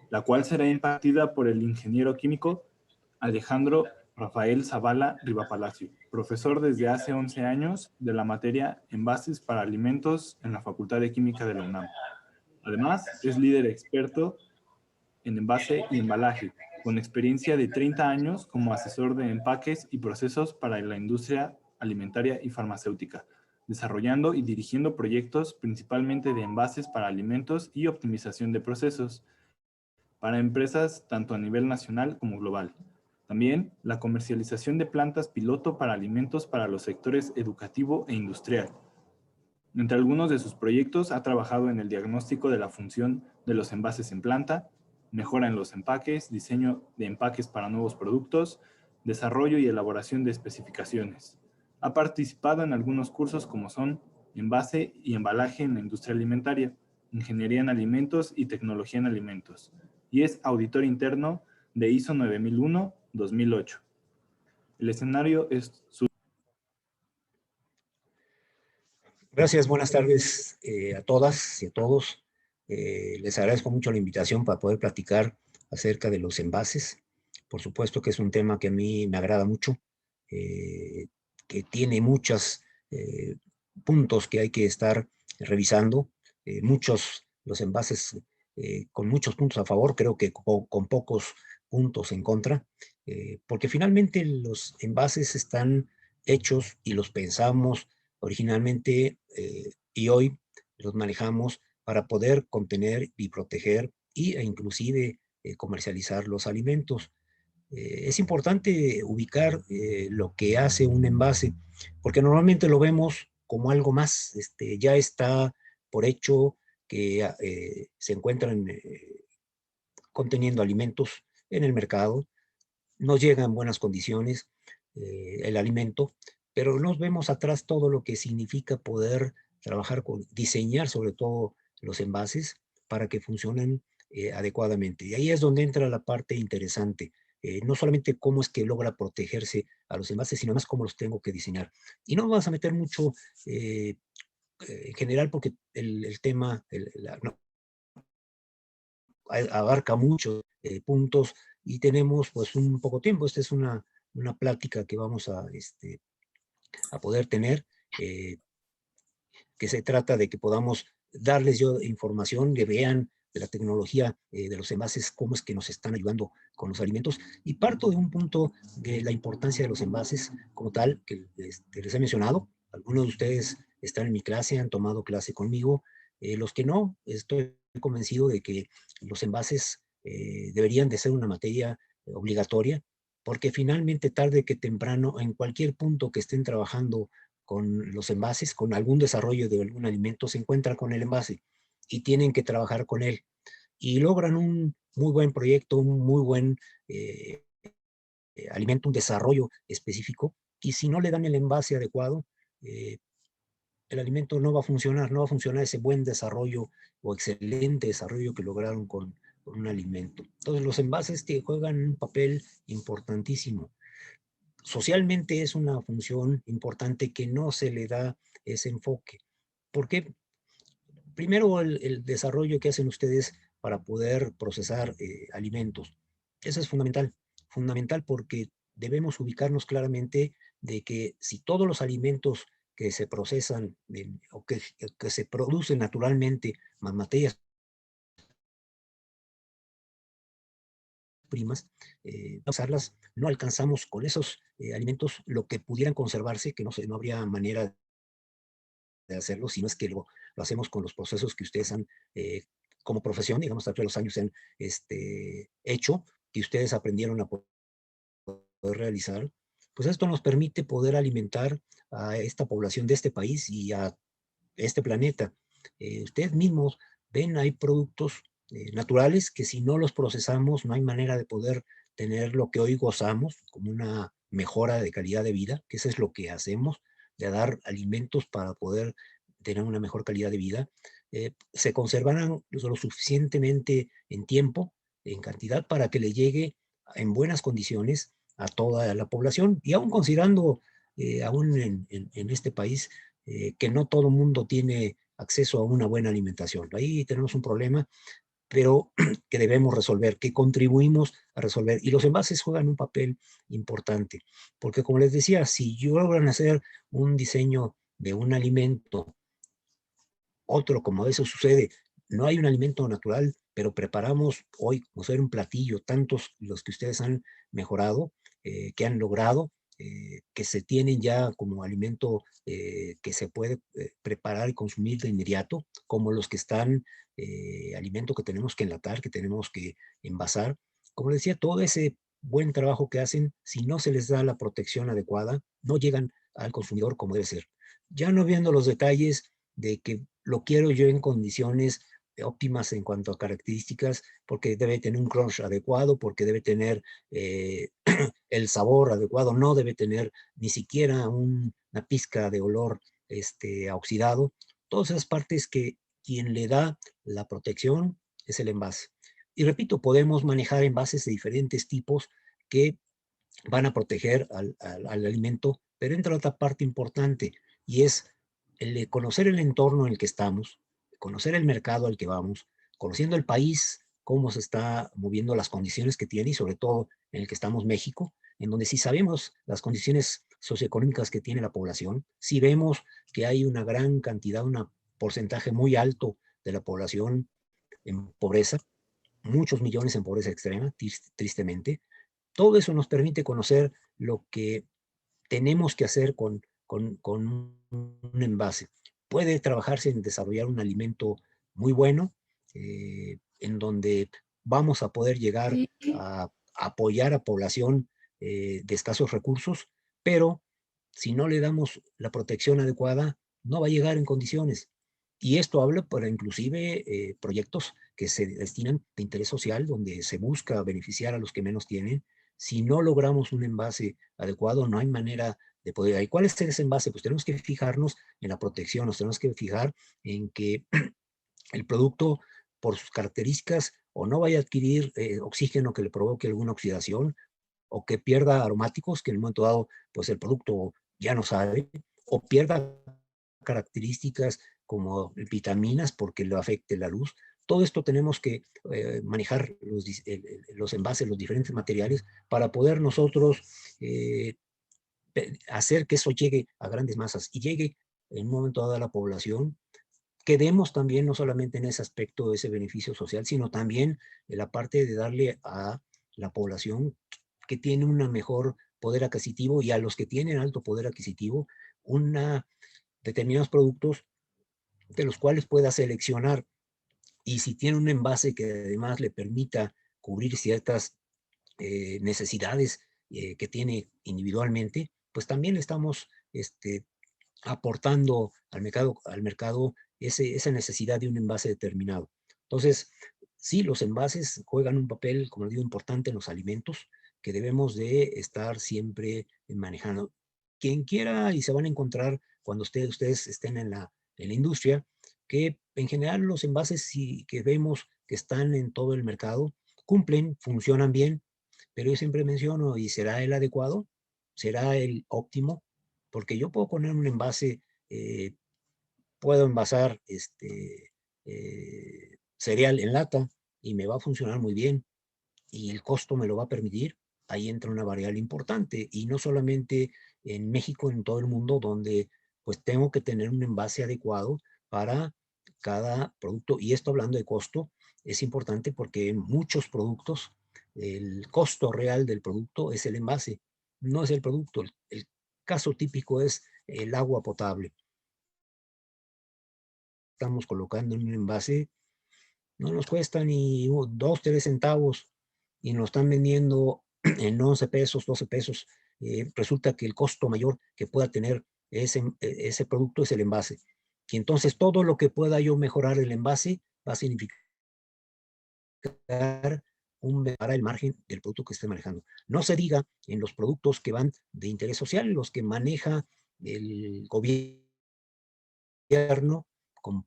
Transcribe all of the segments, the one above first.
la cual será impartida por el ingeniero químico Alejandro Rafael Zavala Rivapalacio, profesor desde hace 11 años de la materia Envases para Alimentos en la Facultad de Química de la UNAM. Además, es líder experto en envase y embalaje, con experiencia de 30 años como asesor de empaques y procesos para la industria alimentaria y farmacéutica, desarrollando y dirigiendo proyectos principalmente de envases para alimentos y optimización de procesos para empresas tanto a nivel nacional como global. También la comercialización de plantas piloto para alimentos para los sectores educativo e industrial. Entre algunos de sus proyectos ha trabajado en el diagnóstico de la función de los envases en planta, mejora en los empaques, diseño de empaques para nuevos productos, desarrollo y elaboración de especificaciones. Ha participado en algunos cursos como son envase y embalaje en la industria alimentaria, ingeniería en alimentos y tecnología en alimentos, y es auditor interno de ISO 9001-2008. El escenario es su... Gracias, buenas tardes a todas y a todos. Les agradezco mucho la invitación para poder platicar acerca de los envases. Por supuesto que es un tema que a mí me agrada mucho, que tiene muchos puntos que hay que estar revisando. Los envases con muchos puntos a favor, creo que con pocos puntos en contra, porque finalmente los envases están hechos y los pensamos originalmente y hoy los manejamos para poder contener y proteger e inclusive comercializar los alimentos. Es importante ubicar lo que hace un envase, porque normalmente lo vemos como algo más, ya está por hecho que se encuentran conteniendo alimentos en el mercado, nos llega en buenas condiciones el alimento, pero nos vemos atrás todo lo que significa poder trabajar diseñar sobre todo los envases para que funcionen adecuadamente. Y ahí es donde entra la parte interesante. No solamente cómo es que logra protegerse a los envases, sino más cómo los tengo que diseñar. Y no vamos a meter mucho en general porque el tema no, abarca muchos puntos y tenemos pues un poco tiempo. Esta es una plática que vamos a poder tener, que se trata de que podamos darles yo información, que vean de la tecnología de los envases, cómo es que nos están ayudando con los alimentos. Y parto de un punto de la importancia de los envases como tal, que les he mencionado. Algunos de ustedes están en mi clase, han tomado clase conmigo. Los que no, estoy convencido de que los envases deberían de ser una materia obligatoria, porque finalmente tarde que temprano, en cualquier punto que estén trabajando con los envases, con algún desarrollo de algún alimento, se encuentran con el envase y tienen que trabajar con él. Y logran un muy buen proyecto, un muy buen alimento, un desarrollo específico, y si no le dan el envase adecuado, el alimento no va a funcionar, no va a funcionar ese buen desarrollo o excelente desarrollo que lograron con un alimento. Entonces los envases juegan un papel importantísimo. Socialmente es una función importante que no se le da ese enfoque. ¿Por qué? Primero, el desarrollo que hacen ustedes para poder procesar alimentos. Eso es fundamental. Fundamental porque debemos ubicarnos claramente de que si todos los alimentos que se procesan o que se producen naturalmente, más materias primas, usarlas, no alcanzamos con esos alimentos lo que pudieran conservarse, que no habría manera de hacerlo, sino es que lo hacemos con los procesos que ustedes han, como profesión, digamos, a través de los años han hecho, que ustedes aprendieron a poder realizar. Pues esto nos permite poder alimentar a esta población de este país y a este planeta. Ustedes mismos ven, hay productos naturales que si no los procesamos no hay manera de poder tener lo que hoy gozamos como una mejora de calidad de vida, que eso es lo que hacemos, de dar alimentos para poder tener una mejor calidad de vida. Se conservarán lo suficientemente en tiempo, en cantidad, para que le llegue en buenas condiciones a toda la población. Y aún considerando, aún en este país, que no todo el mundo tiene acceso a una buena alimentación. Ahí tenemos un problema, pero que debemos resolver, que contribuimos a resolver. Y los envases juegan un papel importante, porque como les decía, si logran hacer un diseño de un alimento, otro como eso sucede, no hay un alimento natural, pero preparamos hoy como ser un platillo, tantos los que ustedes han mejorado, que han logrado, que se tienen ya como alimento que se puede preparar y consumir de inmediato, como los que están, alimento que tenemos que enlatar, que tenemos que envasar. Como les decía, todo ese buen trabajo que hacen, si no se les da la protección adecuada, no llegan al consumidor como debe ser. Ya no viendo los detalles de que lo quiero yo en condiciones óptimas en cuanto a características, porque debe tener un crunch adecuado, porque debe tener el sabor adecuado, no debe tener ni siquiera una pizca de olor oxidado. Todas esas partes que quien le da la protección es el envase. Y repito, podemos manejar envases de diferentes tipos que van a proteger al alimento, pero entra otra parte importante y es el de conocer el entorno en el que estamos, conocer el mercado al que vamos, conociendo el país, cómo se está moviendo, las condiciones que tiene y sobre todo en el que estamos México, en donde si sabemos las condiciones socioeconómicas que tiene la población, si vemos que hay una gran cantidad, un porcentaje muy alto de la población en pobreza, muchos millones en pobreza extrema, tristemente, todo eso nos permite conocer lo que tenemos que hacer con un envase. Puede trabajarse en desarrollar un alimento muy bueno, en donde vamos a poder llegar a apoyar a población de escasos recursos, pero si no le damos la protección adecuada, no va a llegar en condiciones. Y esto habla para inclusive proyectos que se destinan de interés social, donde se busca beneficiar a los que menos tienen. Si no logramos un envase adecuado, no hay manera de poder. ¿Y cuál es ese envase? Pues tenemos que fijarnos en la protección, nos tenemos que fijar en que el producto, por sus características, o no vaya a adquirir oxígeno que le provoque alguna oxidación, o que pierda aromáticos, que en un momento dado, pues el producto ya no sabe, o pierda características como vitaminas porque le afecte la luz. Todo esto tenemos que manejar los envases, los diferentes materiales, para poder nosotros hacer que eso llegue a grandes masas y llegue en un momento dado a la población, que demos también no solamente en ese aspecto ese beneficio social, sino también en la parte de darle a la población que tiene un mejor poder adquisitivo y a los que tienen alto poder adquisitivo, una, determinados productos de los cuales pueda seleccionar, y si tiene un envase que además le permita cubrir ciertas necesidades que tiene individualmente, pues también estamos aportando al mercado esa necesidad de un envase determinado. Entonces, sí, los envases juegan un papel, como digo, importante en los alimentos que debemos de estar siempre manejando. Quien quiera, y se van a encontrar cuando ustedes estén en la industria, que en general los envases que vemos que están en todo el mercado cumplen, funcionan bien, pero yo siempre menciono, ¿y será el adecuado? ¿Será el óptimo? Porque yo puedo poner un envase, eh, puedo envasar cereal en lata y me va a funcionar muy bien y el costo me lo va a permitir. Ahí entra una variable importante y no solamente en México, en todo el mundo, donde pues tengo que tener un envase adecuado para cada producto. Y esto hablando de costo, es importante porque en muchos productos el costo real del producto es el envase, no es el producto. El caso típico es el agua potable. Estamos colocando en un envase, no nos cuesta ni 2, 3 centavos y nos están vendiendo en 11 pesos, 12 pesos. Resulta que el costo mayor que pueda tener ese producto es el envase. Y entonces todo lo que pueda yo mejorar el envase va a significar para el margen del producto que esté manejando. No se diga en los productos que van de interés social, los que maneja el gobierno con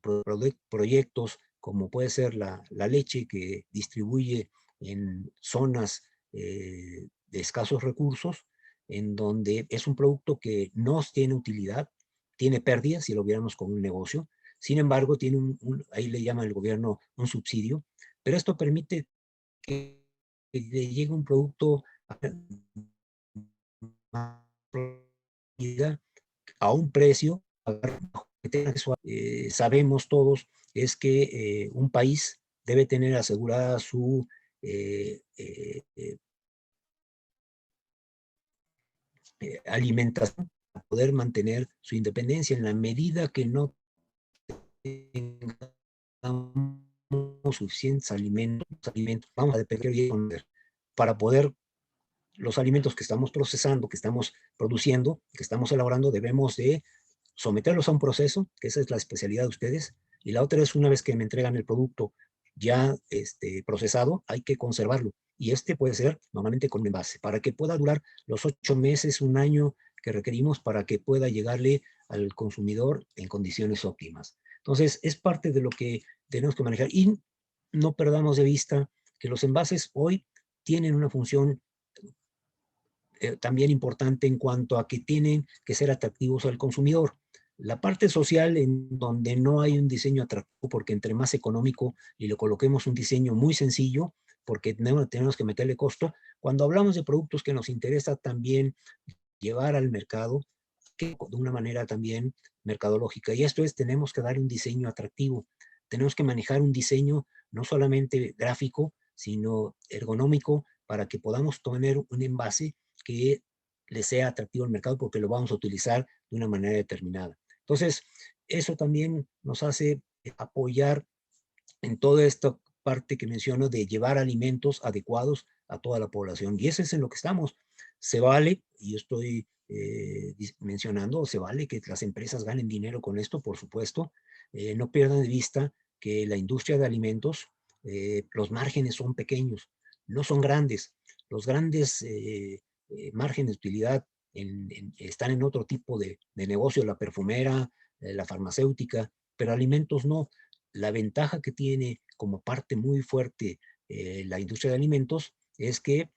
proyectos como puede ser la leche que distribuye en zonas de escasos recursos, en donde es un producto que no tiene utilidad, tiene pérdidas si lo viéramos como un negocio, sin embargo tiene ahí le llama el gobierno un subsidio, pero esto permite que le llegue un producto a un precio sabemos todos es que un país debe tener asegurada su alimentación para poder mantener su independencia. En la medida que no tengamos suficientes alimentos, vamos a depender de para poder los alimentos que estamos procesando, que estamos produciendo, que estamos elaborando, debemos de someterlos a un proceso, que esa es la especialidad de ustedes, y la otra es una vez que me entregan el producto ya procesado, hay que conservarlo. Y puede ser normalmente con envase, para que pueda durar los 8 meses, un año que requerimos para que pueda llegarle al consumidor en condiciones óptimas. Entonces, es parte de lo que tenemos que manejar. Y no perdamos de vista que los envases hoy tienen una función también importante en cuanto a que tienen que ser atractivos al consumidor. La parte social, en donde no hay un diseño atractivo, porque entre más económico y le coloquemos un diseño muy sencillo, porque tenemos que meterle costo. Cuando hablamos de productos que nos interesa también llevar al mercado, que de una manera también mercadológica, y esto es, tenemos que dar un diseño atractivo, tenemos que manejar un diseño no solamente gráfico, sino ergonómico, para que podamos tener un envase que le sea atractivo al mercado porque lo vamos a utilizar de una manera determinada. Entonces, eso también nos hace apoyar en toda esta parte que menciono de llevar alimentos adecuados a toda la población. Y eso es en lo que estamos. Se vale, y yo estoy mencionando, se vale que las empresas ganen dinero con esto, por supuesto. No pierdan de vista que la industria de alimentos, los márgenes son pequeños, no son grandes. Los grandes márgenes de utilidad están en otro tipo de negocio, la perfumera, la farmacéutica, pero alimentos no. La ventaja que tiene como parte muy fuerte la industria de alimentos es que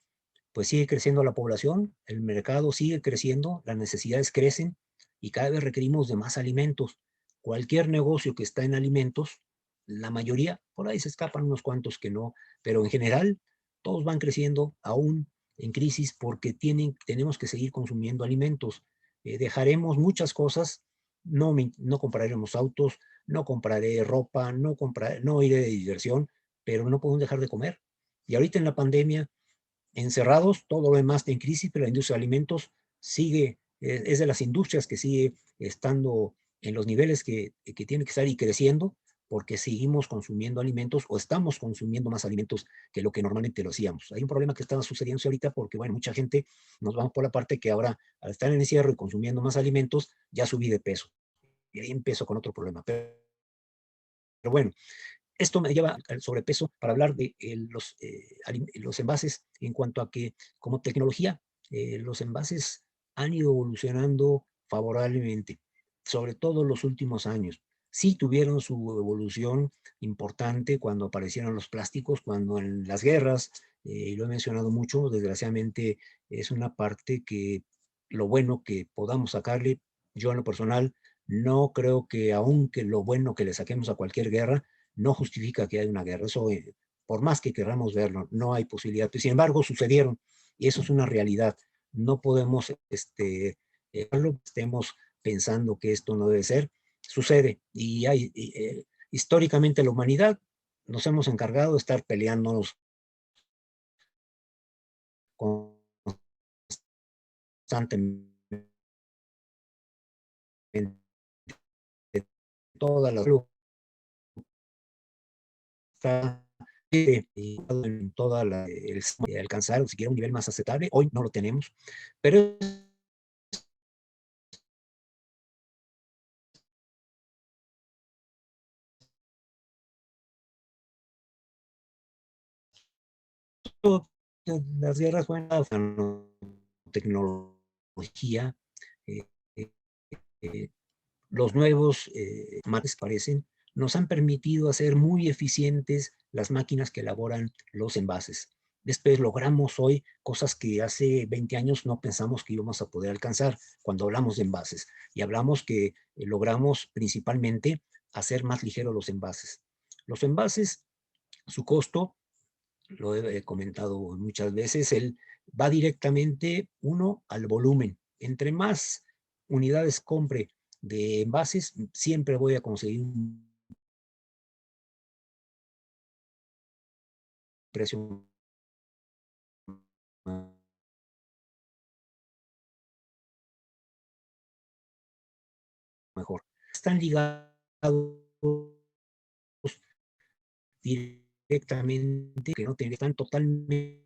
pues sigue creciendo la población, el mercado sigue creciendo, las necesidades crecen y cada vez requerimos de más alimentos. Cualquier negocio que está en alimentos, la mayoría, por ahí se escapan unos cuantos que no, pero en general todos van creciendo aún en crisis porque tenemos que seguir consumiendo alimentos. Dejaremos muchas cosas, no compraremos autos, no compraré ropa, no iré de diversión, pero no podemos dejar de comer. Y ahorita en la pandemia, encerrados, todo lo demás está en crisis, pero la industria de alimentos sigue, es de las industrias que sigue estando en los niveles que tiene que estar y creciendo, porque seguimos consumiendo alimentos o estamos consumiendo más alimentos que lo que normalmente lo hacíamos. Hay un problema que está sucediendo ahorita porque, bueno, mucha gente nos vamos por la parte que ahora, al estar en encierro y consumiendo más alimentos, ya subí de peso. Y ahí empiezo con otro problema. Pero bueno, esto me lleva al sobrepeso para hablar de los envases en cuanto a que como tecnología los envases han ido evolucionando favorablemente, sobre todo en los últimos años. Sí tuvieron su evolución importante cuando aparecieron los plásticos, cuando en las guerras, y lo he mencionado mucho, desgraciadamente es una parte que lo bueno que podamos sacarle, yo en lo personal no creo que aunque lo bueno que le saquemos a cualquier guerra, no justifica que haya una guerra. Eso, por más que queramos verlo, no hay posibilidad. Sin embargo, sucedieron y eso es una realidad. No podemos, estemos pensando que esto no debe ser. Sucede y históricamente la humanidad nos hemos encargado de estar peleándonos constantemente toda la en toda alcanzar siquiera un nivel más aceptable. Hoy no lo tenemos, pero las guerras buenas, tecnología, eh, eh, los nuevos mates parecen, nos han permitido hacer muy eficientes las máquinas que elaboran los envases. Después logramos hoy cosas que hace 20 años no pensamos que íbamos a poder alcanzar cuando hablamos de envases. Y hablamos que logramos principalmente hacer más ligeros los envases. Los envases Su costo, lo he comentado muchas veces, él va directamente, uno, al volumen. Entre más unidades compre de envases, siempre voy a conseguir un precio mejor. Están ligados directamente, que no están totalmente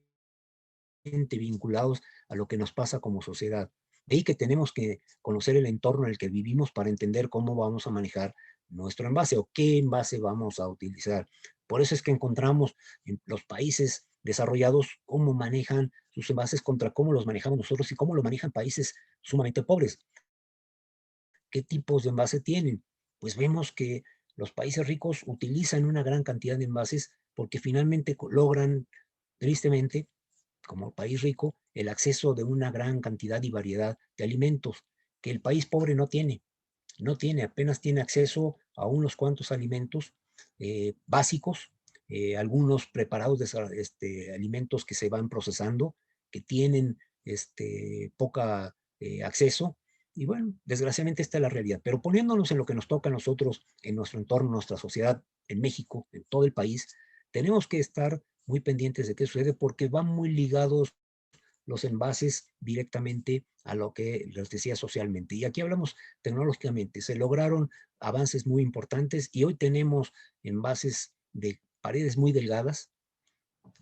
vinculados a lo que nos pasa como sociedad. De ahí que tenemos que conocer el entorno en el que vivimos para entender cómo vamos a manejar nuestro envase o qué envase vamos a utilizar. Por eso es que encontramos en los países desarrollados cómo manejan sus envases contra cómo los manejamos nosotros y cómo lo manejan países sumamente pobres. ¿Qué tipos de envase tienen? Pues vemos que los países ricos utilizan una gran cantidad de envases porque finalmente logran, tristemente, como país rico, el acceso de una gran cantidad y variedad de alimentos que el país pobre no tiene. No tiene, apenas tiene acceso a unos cuantos alimentos básicos, algunos preparados de alimentos que se van procesando, que tienen poca acceso. Y bueno, desgraciadamente esta es la realidad. Pero poniéndonos en lo que nos toca a nosotros, en nuestro entorno, nuestra sociedad, en México, en todo el país, tenemos que estar muy pendientes de qué sucede porque van muy ligados los envases directamente a lo que les decía socialmente. Y aquí hablamos tecnológicamente. Se lograron avances muy importantes y hoy tenemos envases de paredes muy delgadas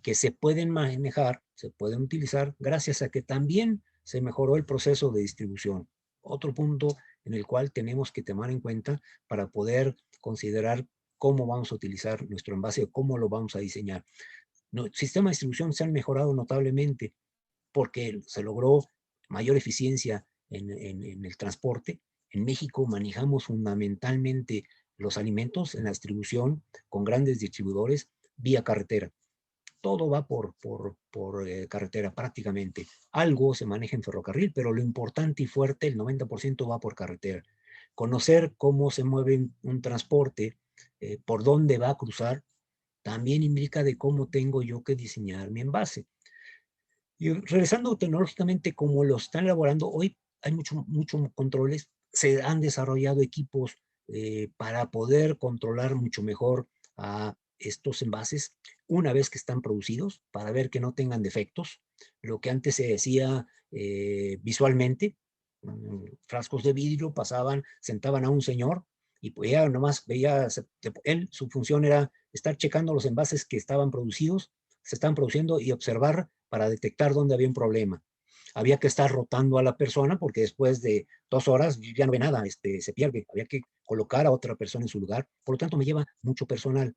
que se pueden manejar, se pueden utilizar gracias a que también se mejoró el proceso de distribución. Otro punto en el cual tenemos que tomar en cuenta para poder considerar cómo vamos a utilizar nuestro envase o cómo lo vamos a diseñar. No, sistemas de distribución se han mejorado notablemente porque se logró mayor eficiencia en el transporte. En México manejamos fundamentalmente los alimentos en la distribución con grandes distribuidores vía carretera. Todo va por carretera prácticamente. Algo se maneja en ferrocarril, pero lo importante y fuerte, el 90% va por carretera. Conocer cómo se mueve un transporte, por dónde va a cruzar, también implica de cómo tengo yo que diseñar mi envase. Y regresando tecnológicamente, como lo están elaborando, hoy hay muchos controles, se han desarrollado equipos para poder controlar mucho mejor a estos envases una vez que están producidos, para ver que no tengan defectos. Lo que antes se decía visualmente, frascos de vidrio pasaban, sentaban a un señor y pues ya nomás veía, él, su función era estar checando los envases que estaban producidos, se están produciendo y observar para detectar dónde había un problema. Había que estar rotando a la persona porque después de 2 horas ya no ve nada, se pierde. Había que colocar a otra persona en su lugar. Por lo tanto, me lleva mucho personal,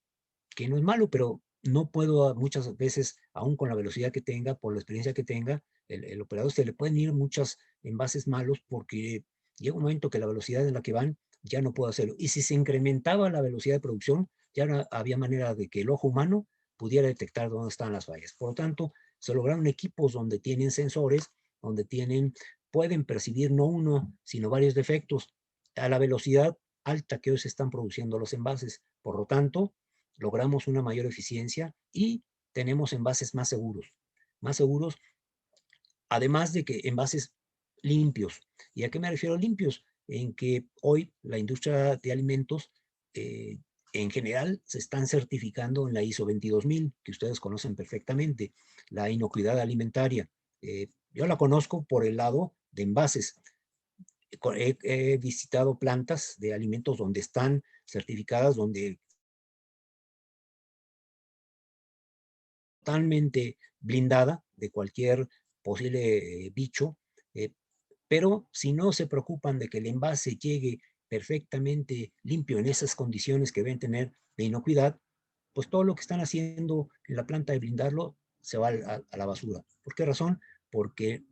que no es malo, pero no puedo muchas veces, aún con la velocidad que tenga, por la experiencia que tenga, el operador se le pueden ir muchos envases malos porque llega un momento que la velocidad en la que van ya no puedo hacerlo. Y si se incrementaba la velocidad de producción, ya no había manera de que el ojo humano pudiera detectar dónde están las fallas. Por lo tanto, se lograron equipos donde tienen sensores, donde pueden percibir no uno, sino varios defectos a la velocidad alta que hoy se están produciendo los envases. Por lo tanto, logramos una mayor eficiencia y tenemos envases más seguros, además de que envases limpios. ¿Y a qué me refiero limpios? En que hoy la industria de alimentos en general se están certificando en la ISO 22000, que ustedes conocen perfectamente, la inocuidad alimentaria. Yo la conozco por el lado de envases. He visitado plantas de alimentos donde están certificadas, donde totalmente blindada de cualquier posible bicho, eh, pero si no se preocupan de que el envase llegue perfectamente limpio en esas condiciones que deben tener de inocuidad, pues todo lo que están haciendo en la planta de blindarlo se va a la basura. ¿Por qué razón? Porque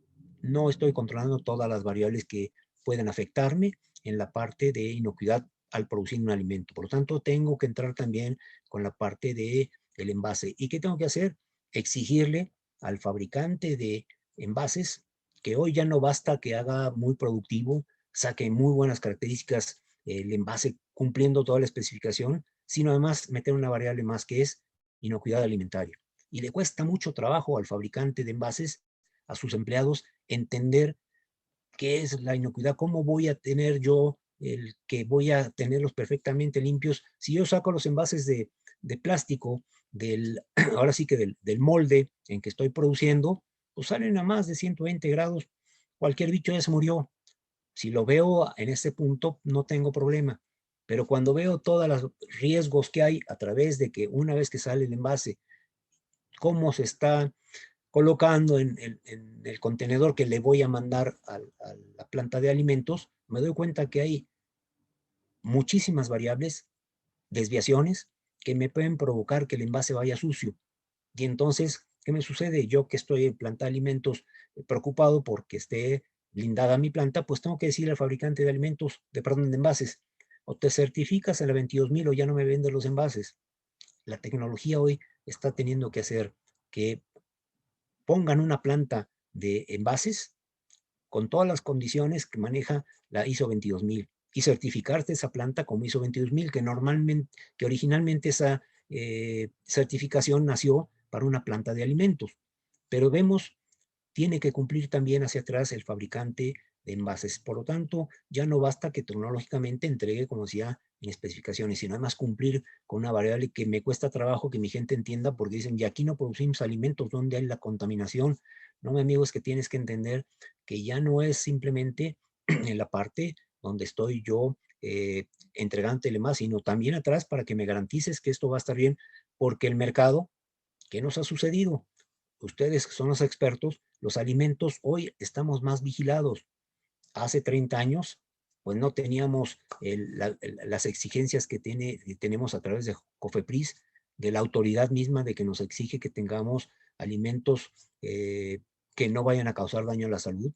no estoy controlando todas las variables que pueden afectarme en la parte de inocuidad al producir un alimento. Por lo tanto, tengo que entrar también con la parte de el envase. ¿Y qué tengo que hacer? Exigirle al fabricante de envases que hoy ya no basta que haga muy productivo, saque muy buenas características el envase cumpliendo toda la especificación, sino además meter una variable más que es inocuidad alimentaria. Y le cuesta mucho trabajo al fabricante de envases, a sus empleados, entender qué es la inocuidad, cómo voy a tener yo el que voy a tenerlos perfectamente limpios. Si yo saco los envases de plástico, ahora sí que del molde en que estoy produciendo, pues salen a más de 120 grados, cualquier bicho ya se murió. Si lo veo en este punto, no tengo problema. Pero cuando veo todos los riesgos que hay a través de que una vez que sale el envase, cómo se está colocando en el contenedor que le voy a mandar a la planta de alimentos, me doy cuenta que hay muchísimas variables, desviaciones, que me pueden provocar que el envase vaya sucio. Y entonces, ¿qué me sucede? Yo que estoy en planta de alimentos preocupado porque esté blindada mi planta, pues tengo que decirle al fabricante de alimentos, perdón, de envases, o te certificas en la 22.000 o ya no me vendes los envases. La tecnología hoy está teniendo que hacer que pongan una planta de envases con todas las condiciones que maneja la ISO 22000 y certificarte esa planta como ISO 22000, que originalmente esa certificación nació para una planta de alimentos. Pero vemos, tiene que cumplir también hacia atrás el fabricante de envases. Por lo tanto, ya no basta que tecnológicamente entregue, como decía, en especificaciones, sino además cumplir con una variable que me cuesta trabajo que mi gente entienda, porque dicen, y aquí no producimos alimentos, ¿dónde hay la contaminación? No, mi amigo, es que tienes que entender que ya no es simplemente en la parte donde estoy yo entregándole más, sino también atrás para que me garantices que esto va a estar bien, porque el mercado, ¿qué nos ha sucedido? Ustedes que son los expertos, los alimentos hoy estamos más vigilados. Hace 30 años, pues no teníamos las exigencias que tenemos a través de COFEPRIS, de la autoridad misma de que nos exige que tengamos alimentos que no vayan a causar daño a la salud.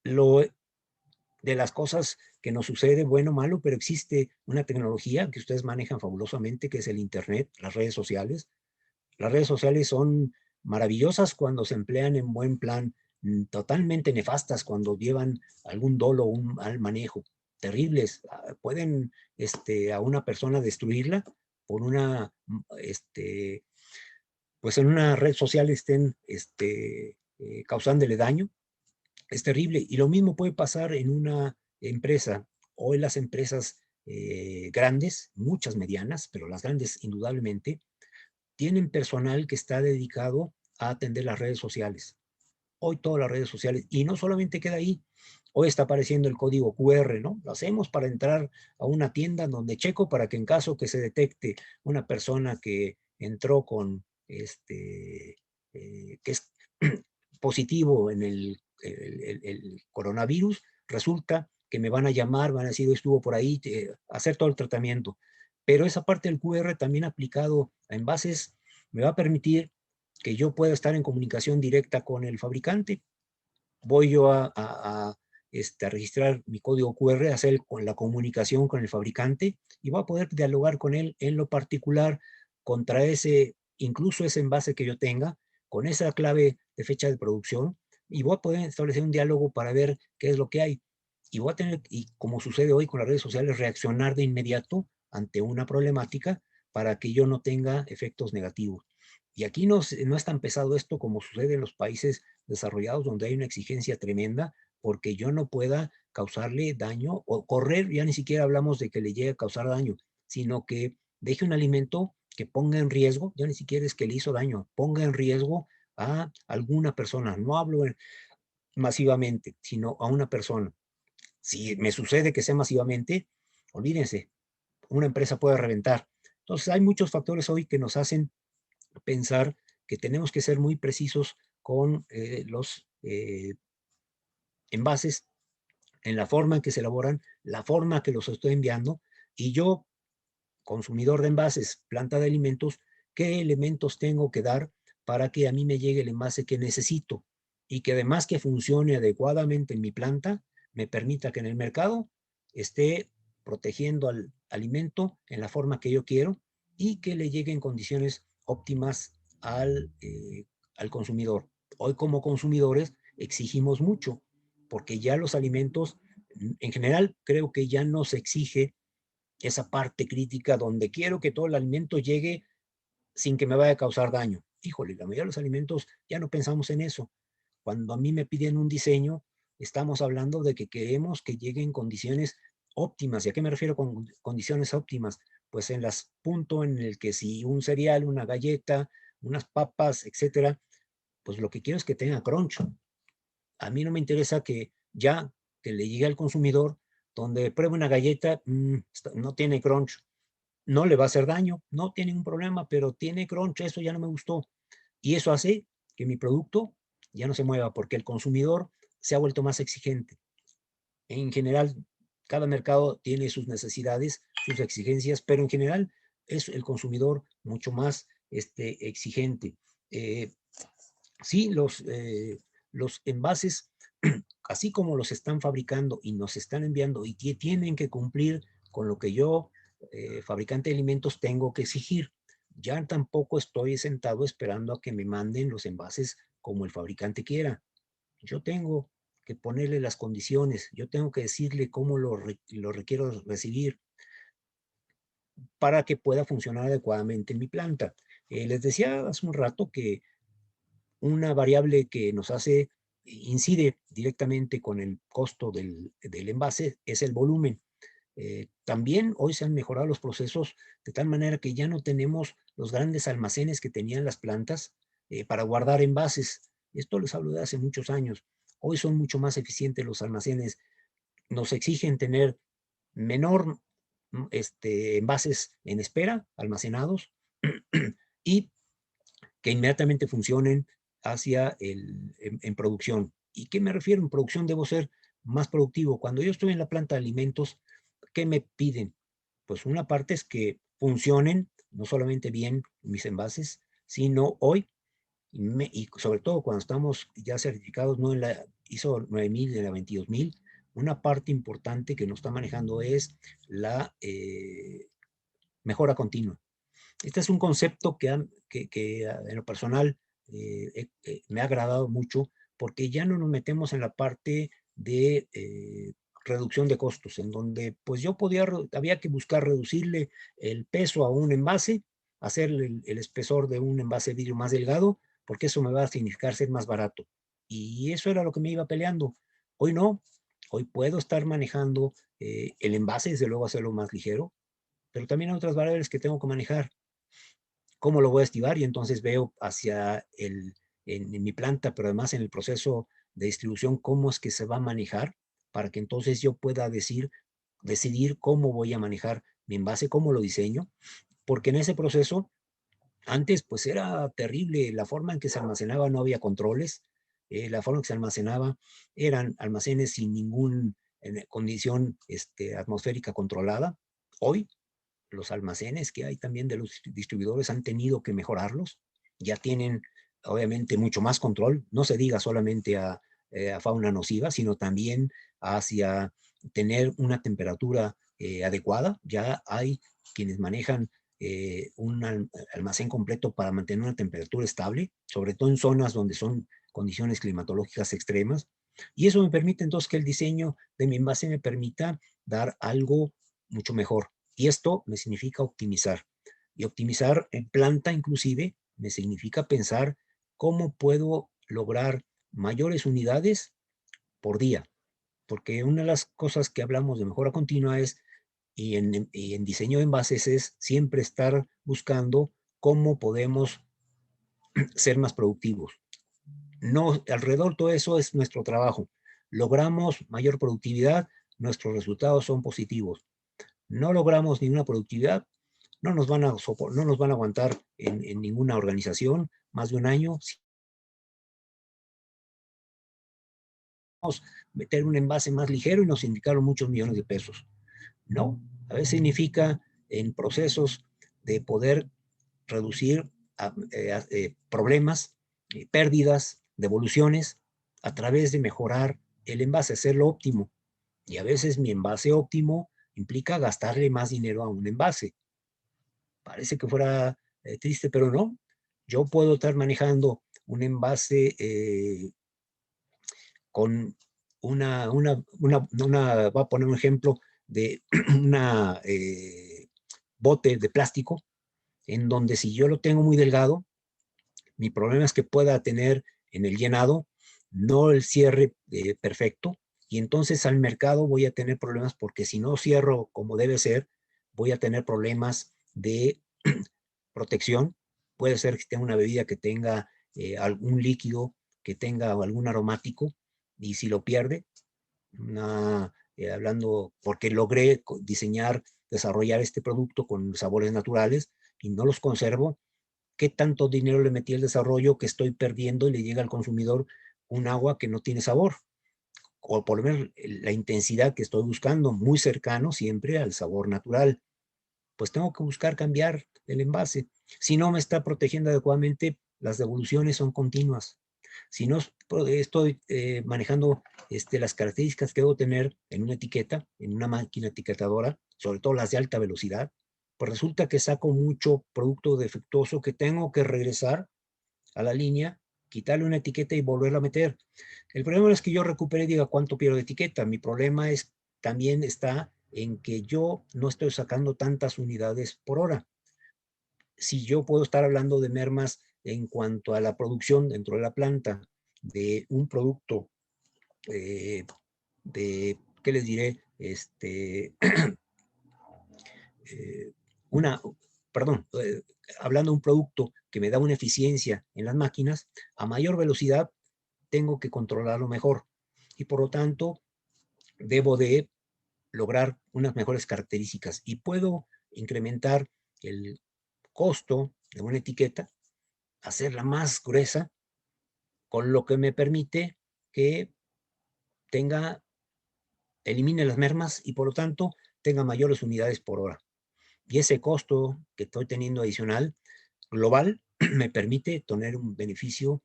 De las cosas que nos sucede, bueno o malo, pero existe una tecnología que ustedes manejan fabulosamente, que es el Internet, las redes sociales. Las redes sociales son maravillosas cuando se emplean en buen plan, totalmente nefastas cuando llevan algún dolo o un mal manejo. Terribles. Pueden a una persona destruirla por pues en una red social estén causándole daño. Es terrible. Y lo mismo puede pasar en una empresa. Hoy las empresas grandes, muchas medianas, pero las grandes indudablemente, tienen personal que está dedicado a atender las redes sociales. Hoy todas las redes sociales, y no solamente queda ahí, hoy está apareciendo el código QR, ¿no? Lo hacemos para entrar a una tienda donde checo para que en caso que se detecte una persona que entró con que es positivo en el coronavirus, resulta que me van a llamar, van a decir, estuvo por ahí, hacer todo el tratamiento. Pero esa parte del QR también aplicado a envases me va a permitir que yo pueda estar en comunicación directa con el fabricante. Voy yo a registrar mi código QR, hacer con la comunicación con el fabricante y voy a poder dialogar con él en lo particular contra incluso ese envase que yo tenga, con esa clave de fecha de producción, y voy a poder establecer un diálogo para ver qué es lo que hay. Y voy a tener, y como sucede hoy con las redes sociales, reaccionar de inmediato ante una problemática para que yo no tenga efectos negativos. Y aquí no es tan pesado esto como sucede en los países desarrollados, donde hay una exigencia tremenda, porque yo no pueda causarle daño o correr, ya ni siquiera hablamos de que le llegue a causar daño, sino que deje un alimento que ponga en riesgo, ya ni siquiera es que le hizo daño, ponga en riesgo a alguna persona. No hablo masivamente, sino a una persona. Si me sucede que sea masivamente, olvídense, una empresa puede reventar. Entonces hay muchos factores hoy que nos hacen pensar que tenemos que ser muy precisos con los envases, en la forma en que se elaboran, la forma que los estoy enviando, y yo, consumidor de envases, planta de alimentos, qué elementos tengo que dar para que a mí me llegue el envase que necesito y que además que funcione adecuadamente en mi planta, me permita que en el mercado esté protegiendo al alimento en la forma que yo quiero y que le llegue en condiciones óptimas al consumidor. Hoy como consumidores exigimos mucho porque ya los alimentos, en general, creo que ya no se exige esa parte crítica donde quiero que todo el alimento llegue sin que me vaya a causar daño. Híjole, la mayoría de los alimentos ya no pensamos en eso. Cuando a mí me piden un diseño, estamos hablando de que queremos que lleguen condiciones óptimas. ¿Y a qué me refiero con condiciones óptimas? Pues en las punto en el que si un cereal, una galleta, unas papas, etcétera, pues lo que quiero es que tenga crunch. A mí no me interesa que ya que le llegue al consumidor, donde pruebe una galleta, no tiene crunch, no le va a hacer daño, no tiene ningún problema, pero tiene crunch, eso ya no me gustó. Y eso hace que mi producto ya no se mueva, porque el consumidor se ha vuelto más exigente. En general, cada mercado tiene sus necesidades, sus exigencias, pero en general es el consumidor mucho más exigente. Sí, los envases, así como los están fabricando y nos están enviando y tienen que cumplir con lo que yo, fabricante de alimentos, tengo que exigir. Ya tampoco estoy sentado esperando a que me manden los envases como el fabricante quiera. Yo tengo que ponerle las condiciones, yo tengo que decirle cómo lo requiero recibir para que pueda funcionar adecuadamente en mi planta. Les decía hace un rato que una variable que nos incide directamente con el costo del envase es el volumen. También hoy se han mejorado los procesos de tal manera que ya no tenemos los grandes almacenes que tenían las plantas para guardar envases. Esto les hablo de hace muchos años. Hoy son mucho más eficientes los almacenes. Nos exigen tener menor envases en espera, almacenados, y que inmediatamente funcionen en producción. ¿Y qué me refiero? En producción debo ser más productivo. Cuando yo estoy en la planta de alimentos, ¿qué me piden? Pues una parte es que funcionen no solamente bien mis envases, sino hoy, y sobre todo cuando estamos ya certificados, no en la ISO 9000, en la 22000, una parte importante que nos está manejando es la mejora continua. Este es un concepto que en lo personal me ha agradado mucho, porque ya no nos metemos en la parte de reducción de costos, en donde pues yo había que buscar reducirle el peso a un envase, hacer el espesor de un envase de vidrio más delgado, porque eso me va a significar ser más barato. Y eso era lo que me iba peleando. Hoy no, hoy puedo estar manejando el envase, desde luego hacerlo más ligero, pero también hay otras variables que tengo que manejar. ¿Cómo lo voy a estivar? Y entonces veo en mi planta, pero además en el proceso de distribución, cómo es que se va a manejar para que entonces yo pueda decidir cómo voy a manejar mi envase, cómo lo diseño, porque en ese proceso, antes pues era terrible la forma en que se almacenaba, no había controles, la forma en que se almacenaba eran almacenes sin ninguna condición atmosférica controlada. Hoy los almacenes que hay también de los distribuidores han tenido que mejorarlos. Ya tienen, obviamente, mucho más control. No se diga solamente a fauna nociva, sino también hacia tener una temperatura adecuada. Ya hay quienes manejan un almacén completo para mantener una temperatura estable, sobre todo en zonas donde son condiciones climatológicas extremas. Y eso me permite entonces que el diseño de mi envase me permita dar algo mucho mejor. Y esto me significa optimizar. Y optimizar en planta inclusive me significa pensar cómo puedo lograr mayores unidades por día. Porque una de las cosas que hablamos de mejora continua y en diseño de envases es siempre estar buscando cómo podemos ser más productivos. No, alrededor de todo eso es nuestro trabajo. Logramos mayor productividad, nuestros resultados son positivos. No logramos ninguna productividad, no nos van a aguantar en ninguna organización más de un año. Si vamos a meter un envase más ligero y nos indicaron muchos millones de pesos. No, a veces significa en procesos de poder reducir problemas, pérdidas, devoluciones, a través de mejorar el envase, hacerlo óptimo. Y a veces mi envase óptimo implica gastarle más dinero a un envase. Parece que fuera triste, pero no. Yo puedo estar manejando un envase con voy a poner un ejemplo de una bote de plástico en donde si yo lo tengo muy delgado, mi problema es que pueda tener en el llenado no el cierre perfecto, y entonces al mercado voy a tener problemas porque si no cierro como debe ser, voy a tener problemas de protección. Puede ser que tenga una bebida que tenga algún líquido, que tenga algún aromático, y si lo pierde, hablando, porque logré diseñar, desarrollar este producto con sabores naturales y no los conservo, ¿qué tanto dinero le metí al desarrollo que estoy perdiendo y le llega al consumidor un agua que no tiene sabor? O por lo menos la intensidad que estoy buscando, muy cercano siempre al sabor natural. Pues tengo que buscar cambiar el envase. Si no me está protegiendo adecuadamente, las devoluciones son continuas. Si no estoy manejando las características que debo tener en una etiqueta, en una máquina etiquetadora, sobre todo las de alta velocidad, pues resulta que saco mucho producto defectuoso que tengo que regresar a la línea, quitarle una etiqueta y volverla a meter. El problema es que yo recupere y diga cuánto pierdo de etiqueta. Mi problema es también está en que yo no estoy sacando tantas unidades por hora. Si yo puedo estar hablando de mermas en cuanto a la producción dentro de la planta de un producto ¿qué les diré? Una, perdón, hablando de un producto que me da una eficiencia en las máquinas, a mayor velocidad tengo que controlarlo mejor y por lo tanto debo de lograr unas mejores características y puedo incrementar el costo de una etiqueta, hacerla más gruesa, con lo que me permite que tenga, elimine las mermas y por lo tanto tenga mayores unidades por hora. Y ese costo que estoy teniendo adicional global me permite tener un beneficio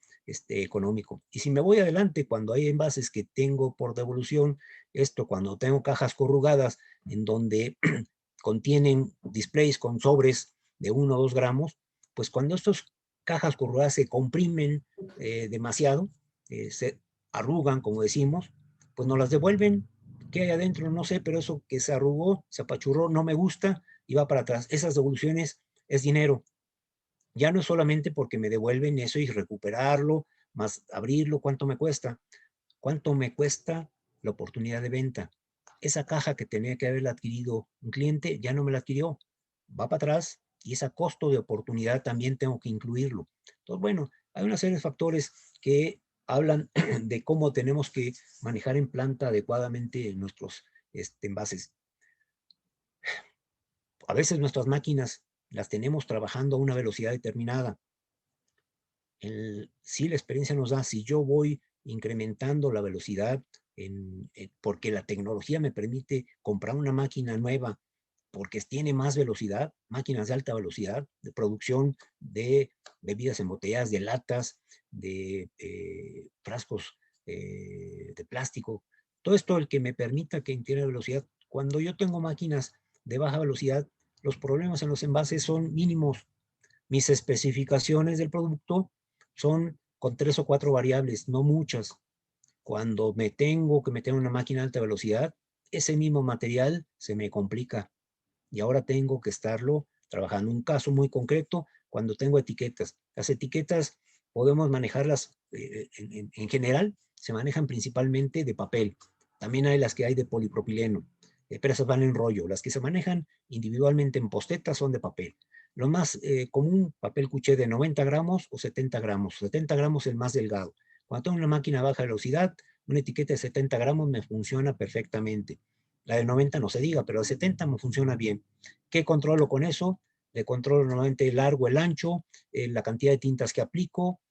económico. Y si me voy adelante, cuando hay envases que tengo por devolución, esto cuando tengo cajas corrugadas en donde contienen displays con sobres de 1 o 2 gramos, pues cuando estas cajas corrugadas se comprimen demasiado, se arrugan, como decimos, pues nos las devuelven. ¿Qué hay adentro? No sé, pero eso que se arrugó, se apachurró, no me gusta y va para atrás. Esas devoluciones es dinero. Ya no es solamente porque me devuelven eso y recuperarlo, más abrirlo, ¿cuánto me cuesta? ¿Cuánto me cuesta la oportunidad de venta? Esa caja que tenía que haberla adquirido un cliente ya no me la adquirió, va para atrás y ese costo de oportunidad también tengo que incluirlo. Entonces, bueno, hay una serie de factores que hablan de cómo tenemos que manejar en planta adecuadamente nuestros envases. A veces nuestras máquinas las tenemos trabajando a una velocidad determinada. Sí, la experiencia nos da, si yo voy incrementando la velocidad, porque la tecnología me permite comprar una máquina nueva, porque tiene más velocidad, máquinas de alta velocidad, de producción de bebidas embotelladas, de latas, de frascos de plástico, todo esto el que me permita que tiene velocidad. Cuando yo tengo máquinas de baja velocidad, los problemas en los envases son mínimos. Mis especificaciones del producto son con 3 o 4 variables, no muchas. Cuando me tengo que meter en una máquina de alta velocidad, ese mismo material se me complica y ahora tengo que estarlo trabajando. Un caso muy concreto, cuando tengo etiquetas. Las etiquetas podemos manejarlas en general, se manejan principalmente de papel. También hay las que hay de polipropileno, pero esas van en rollo. Las que se manejan individualmente en postetas son de papel. Lo más común, papel cuché de 90 gramos o 70 gramos. 70 gramos el más delgado. Cuando tengo una máquina a baja velocidad, una etiqueta de 70 gramos me funciona perfectamente. La de 90 no se diga, pero la de 70 me funciona bien. ¿Qué controlo con eso? Le controlo normalmente el largo, el ancho, la cantidad de tintas que aplico,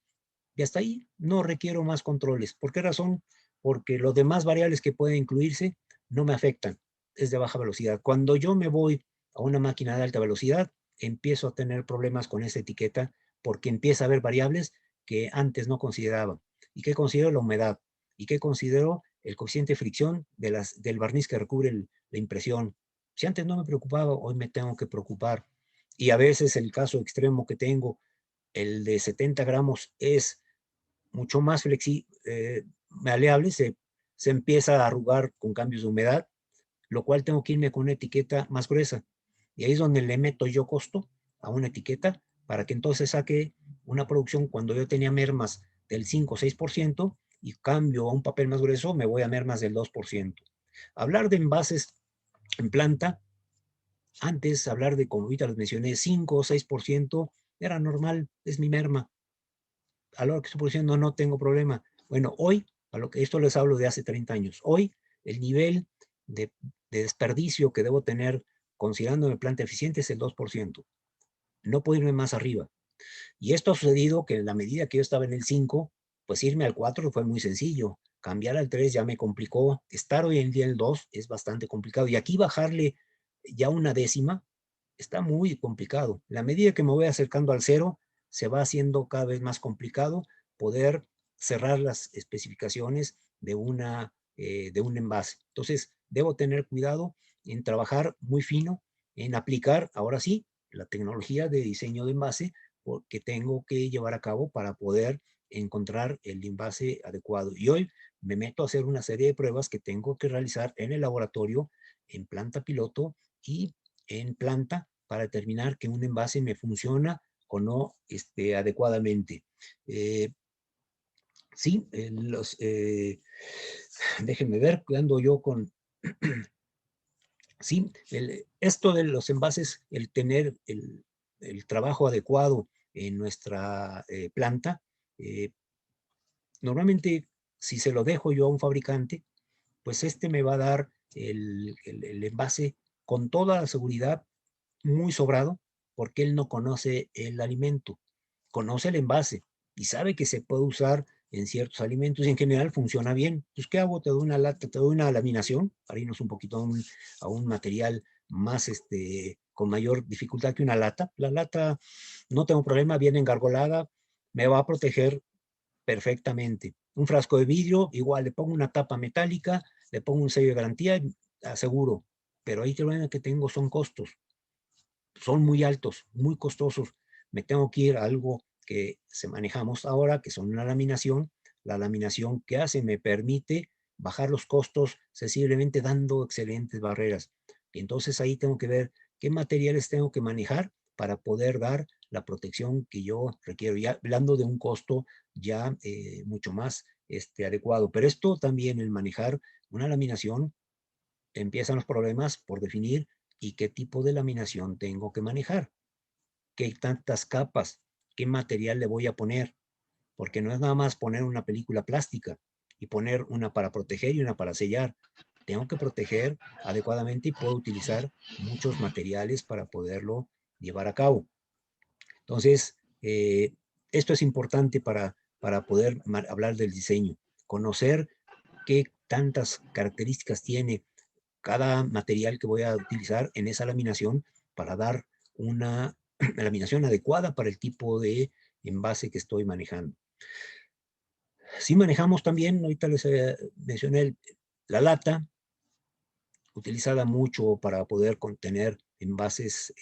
y hasta ahí no requiero más controles. ¿Por qué razón? Porque los demás variables que pueden incluirse no me afectan. Es de baja velocidad. Cuando yo me voy a una máquina de alta velocidad, empiezo a tener problemas con esa etiqueta porque empieza a haber variables que antes no consideraba. ¿Y qué considero? La humedad. ¿Y qué considero? El coeficiente de fricción del barniz que recubre la impresión. Si antes no me preocupaba, hoy me tengo que preocupar. Y a veces el caso extremo que tengo, el de 70 gramos, es mucho más maleable, se empieza a arrugar con cambios de humedad, lo cual tengo que irme con una etiqueta más gruesa. Y ahí es donde le meto yo costo a una etiqueta para que entonces saque una producción cuando yo tenía mermas del 5 o 6% y cambio a un papel más grueso, me voy a mermas del 2%. Hablar de envases en planta, antes hablar de, como ahorita les mencioné, 5 o 6% era normal, es mi merma. A lo que estoy produciendo no tengo problema. Bueno, hoy, a lo que esto les hablo de hace 30 años, hoy el nivel de desperdicio que debo tener considerando mi planta eficiente es el 2%. No puedo irme más arriba. Y esto ha sucedido que en la medida que yo estaba en el 5, pues irme al 4 fue muy sencillo. Cambiar al 3 ya me complicó. Estar hoy en día en el 2 es bastante complicado. Y aquí bajarle ya una décima está muy complicado. En la medida que me voy acercando al 0, se va haciendo cada vez más complicado poder cerrar las especificaciones de un envase. Entonces, debo tener cuidado en trabajar muy fino, en aplicar, ahora sí, la tecnología de diseño de envase que tengo que llevar a cabo para poder encontrar el envase adecuado. Y hoy me meto a hacer una serie de pruebas que tengo que realizar en el laboratorio, en planta piloto y en planta para determinar que un envase me funciona o no adecuadamente. Sí, déjenme ver, ando yo con... Sí, esto de los envases, el tener el trabajo adecuado en nuestra planta, normalmente si se lo dejo yo a un fabricante, pues me va a dar el envase con toda la seguridad muy sobrado, porque él no conoce el alimento, conoce el envase y sabe que se puede usar en ciertos alimentos y en general funciona bien. Pues, ¿qué hago? Te doy una lata, te doy una laminación para irnos un poquito a un material más, con mayor dificultad que una lata. La lata, no tengo problema, viene engargolada, me va a proteger perfectamente. Un frasco de vidrio, igual, le pongo una tapa metálica, le pongo un sello de garantía, aseguro. Pero ahí el problema que tengo son costos. Son muy altos, muy costosos. Me tengo que ir a algo que se manejamos ahora, que son una laminación. La laminación que hace me permite bajar los costos sensiblemente dando excelentes barreras. Y entonces ahí tengo que ver qué materiales tengo que manejar para poder dar la protección que yo requiero. Ya hablando de un costo ya mucho más adecuado. Pero esto también, el manejar una laminación, empiezan los problemas por definir y qué tipo de laminación tengo que manejar, qué tantas capas, qué material le voy a poner, porque no es nada más poner una película plástica y poner una para proteger y una para sellar. Tengo que proteger adecuadamente y puedo utilizar muchos materiales para poderlo llevar a cabo. Entonces, esto es importante para poder hablar del diseño, conocer qué tantas características tiene cada material que voy a utilizar en esa laminación para dar una laminación adecuada para el tipo de envase que estoy manejando. Sí manejamos también, ahorita les mencioné la lata, utilizada mucho para poder contener envases,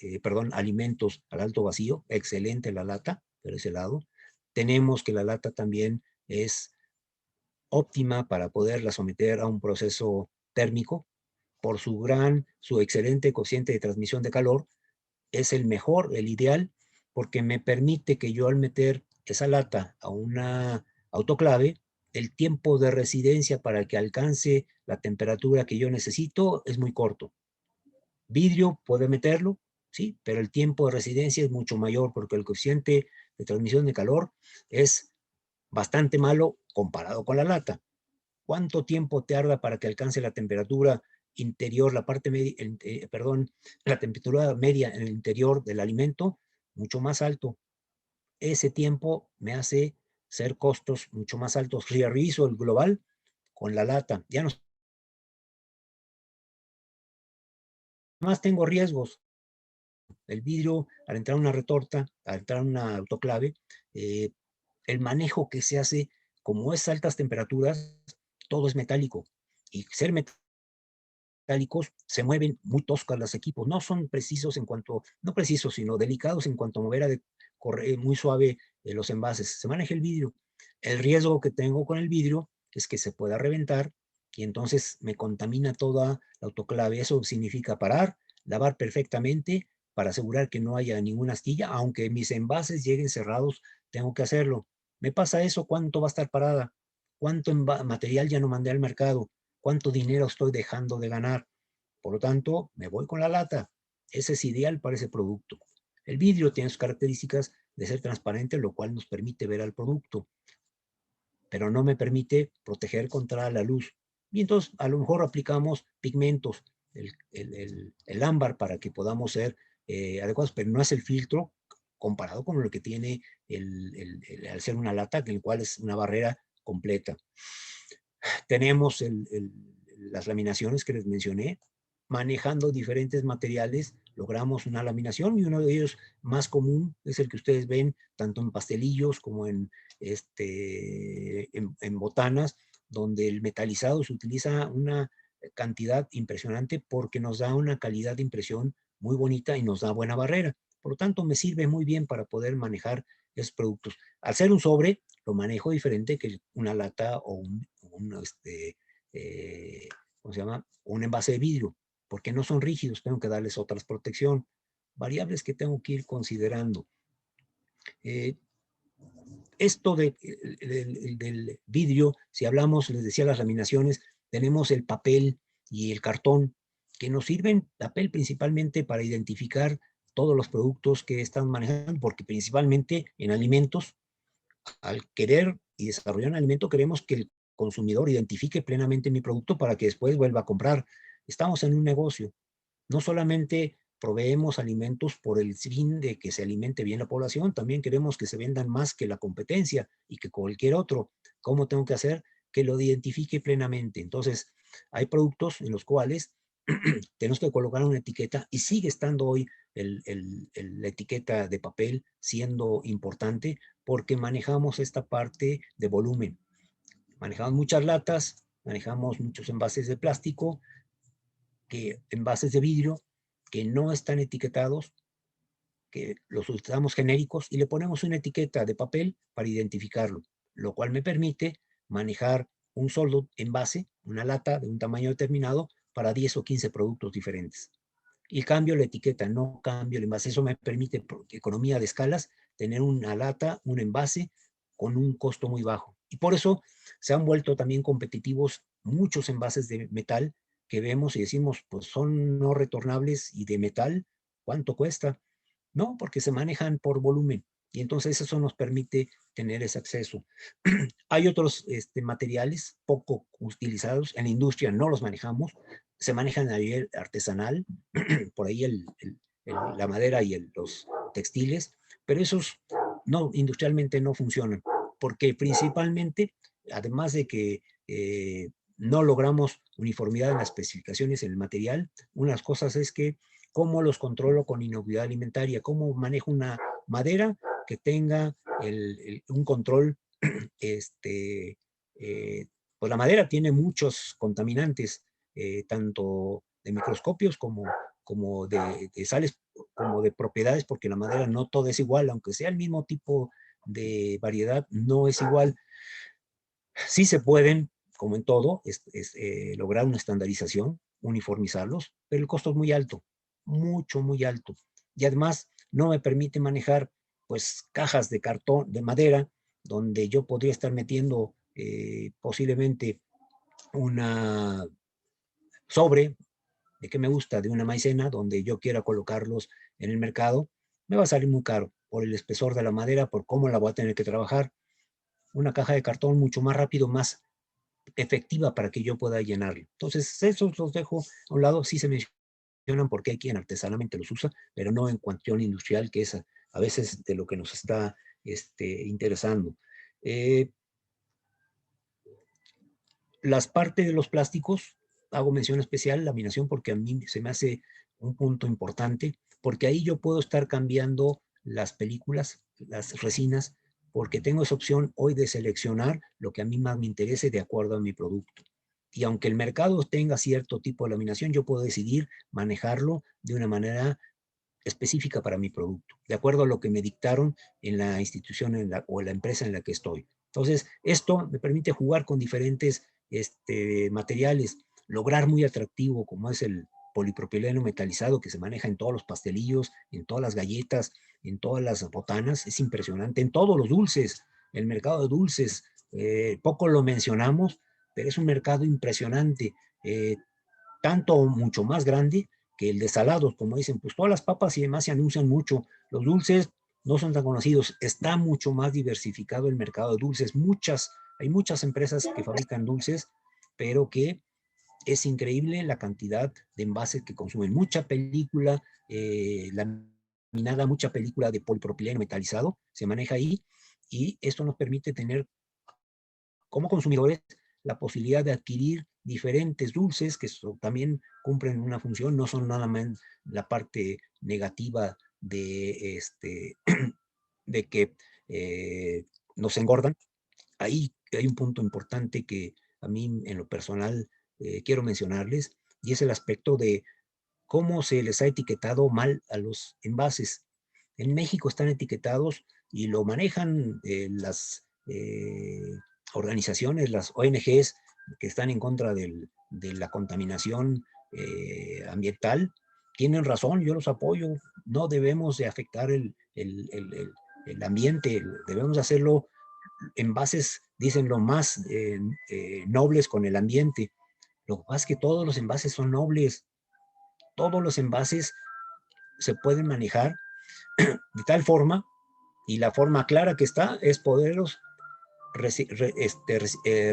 alimentos al alto vacío. Excelente la lata, por ese lado. Tenemos que la lata también es óptima para poderla someter a un proceso térmico. Por su excelente cociente de transmisión de calor, es el mejor, el ideal, porque me permite que yo al meter esa lata a una autoclave, el tiempo de residencia para que alcance la temperatura que yo necesito es muy corto. Vidrio puede meterlo, sí, pero el tiempo de residencia es mucho mayor porque el cociente de transmisión de calor es bastante malo comparado con la lata. ¿Cuánto tiempo tarda para que alcance la temperatura interior, la parte media, la temperatura media en el interior del alimento? Mucho más alto. Ese tiempo me hace ser costos mucho más altos. Si reviso el global con la lata, ya no más tengo riesgos. El vidrio, al entrar en una retorta, al entrar en una autoclave, el manejo que se hace, como es altas temperaturas, todo es metálico. Y ser metálicos se mueven muy toscos los equipos. No son precisos en cuanto, no precisos, sino delicados en cuanto a mover muy suave los envases. Se maneja el vidrio. El riesgo que tengo con el vidrio es que se pueda reventar y entonces me contamina toda la autoclave. Eso significa parar, lavar perfectamente para asegurar que no haya ninguna astilla, aunque mis envases lleguen cerrados, tengo que hacerlo. Me pasa eso, ¿cuánto va a estar parada? ¿Cuánto material ya no mandé al mercado? ¿Cuánto dinero estoy dejando de ganar? Por lo tanto, me voy con la lata. Ese es ideal para ese producto. El vidrio tiene sus características de ser transparente, lo cual nos permite ver al producto, pero no me permite proteger contra la luz. Y entonces a lo mejor aplicamos pigmentos, el ámbar para que podamos ser adecuados, pero no es el filtro comparado con lo que tiene al ser una lata, en el cual es una barrera completa. Tenemos las laminaciones que les mencioné. Manejando diferentes materiales, logramos una laminación, y uno de ellos más común es el que ustedes ven tanto en pastelillos como en botanas, donde el metalizado se utiliza una cantidad impresionante porque nos da una calidad de impresión muy bonita y nos da buena barrera. Por lo tanto, me sirve muy bien para poder manejar esos productos. Al ser un sobre, lo manejo diferente que una lata o ¿cómo se llama? Un envase de vidrio, porque no son rígidos, tengo que darles otras protección. Variables que tengo que ir considerando. Esto del vidrio, si hablamos, les decía, las laminaciones, tenemos el papel y el cartón, que nos sirven, papel principalmente para identificar todos los productos que están manejando, porque principalmente en alimentos, al querer y desarrollar un alimento, queremos que el consumidor identifique plenamente mi producto para que después vuelva a comprar. Estamos en un negocio. No solamente proveemos alimentos por el fin de que se alimente bien la población, también queremos que se vendan más que la competencia y que cualquier otro. ¿Cómo tengo que hacer? Que lo identifique plenamente. Entonces, hay productos en los cuales tenemos que colocar una etiqueta, y sigue estando hoy la etiqueta de papel siendo importante porque manejamos esta parte de volumen. Manejamos muchas latas, manejamos muchos envases de plástico, envases de vidrio que no están etiquetados, que los usamos genéricos y le ponemos una etiqueta de papel para identificarlo, lo cual me permite manejar un solo envase, una lata de un tamaño determinado para 10 o 15 productos diferentes. Y cambio la etiqueta, no cambio el envase. Eso me permite, por economía de escalas, tener una lata, un envase con un costo muy bajo. Y por eso se han vuelto también competitivos muchos envases de metal que vemos y decimos, pues son no retornables y de metal, ¿cuánto cuesta? No, porque se manejan por volumen. Y entonces eso nos permite tener ese acceso. Hay otros materiales poco utilizados, en la industria no los manejamos, se manejan a nivel artesanal, por ahí la madera y los textiles, pero esos no, industrialmente no funcionan, porque principalmente, además de que no logramos uniformidad en las especificaciones en el material, unas cosas es que cómo los controlo con inocuidad alimentaria, cómo manejo una madera que tenga un control, pues la madera tiene muchos contaminantes, tanto de microscopios como de sales, como de propiedades, porque la madera no toda es igual, aunque sea el mismo tipo de variedad, no es igual. Sí se pueden, como en todo, lograr una estandarización, uniformizarlos, pero el costo es muy alto, mucho, muy alto. Y además no me permite manejar pues cajas de cartón, de madera, donde yo podría estar metiendo posiblemente una sobre, de que me gusta, de una maicena, donde yo quiera colocarlos en el mercado, me va a salir muy caro por el espesor de la madera, por cómo la voy a tener que trabajar. Una caja de cartón mucho más rápido, más efectiva para que yo pueda llenarlo. Entonces, esos los dejo a un lado. Sí se mencionan porque hay quien artesanalmente los usa, pero no en cuestión industrial, que es a veces de lo que nos está interesando. Las partes de los plásticos, hago mención especial, laminación, porque a mí se me hace un punto importante, porque ahí yo puedo estar cambiando las películas, las resinas, porque tengo esa opción hoy de seleccionar lo que a mí más me interese de acuerdo a mi producto. Y aunque el mercado tenga cierto tipo de laminación, yo puedo decidir manejarlo de una manera específica para mi producto, de acuerdo a lo que me dictaron en la institución o en la empresa en la que estoy. Entonces, esto me permite jugar con diferentes materiales, lograr muy atractivo, como es polipropileno metalizado que se maneja en todos los pastelillos, en todas las galletas, en todas las botanas, es impresionante, en todos los dulces, el mercado de dulces, poco lo mencionamos, pero es un mercado impresionante, tanto o mucho más grande que el de salados, como dicen, pues todas las papas y demás se anuncian mucho, los dulces no son tan conocidos, está mucho más diversificado el mercado de dulces, hay muchas empresas que fabrican dulces, pero que es increíble la cantidad de envases que consumen. Mucha película, laminada, mucha película de polipropileno metalizado se maneja ahí, y esto nos permite tener como consumidores la posibilidad de adquirir diferentes dulces que también cumplen una función, no son nada más la parte negativa de, de que nos engordan. Ahí hay un punto importante que a mí en lo personal quiero mencionarles, y es el aspecto de cómo se les ha etiquetado mal a los envases. En México están etiquetados y lo manejan las organizaciones, las ONGs que están en contra de la contaminación ambiental. Tienen razón, yo los apoyo. No debemos de afectar el ambiente, debemos hacerlo envases, dicen, lo más nobles con el ambiente. Lo que pasa es que todos los envases son nobles, todos los envases se pueden manejar de tal forma, y la forma clara que está es poderlos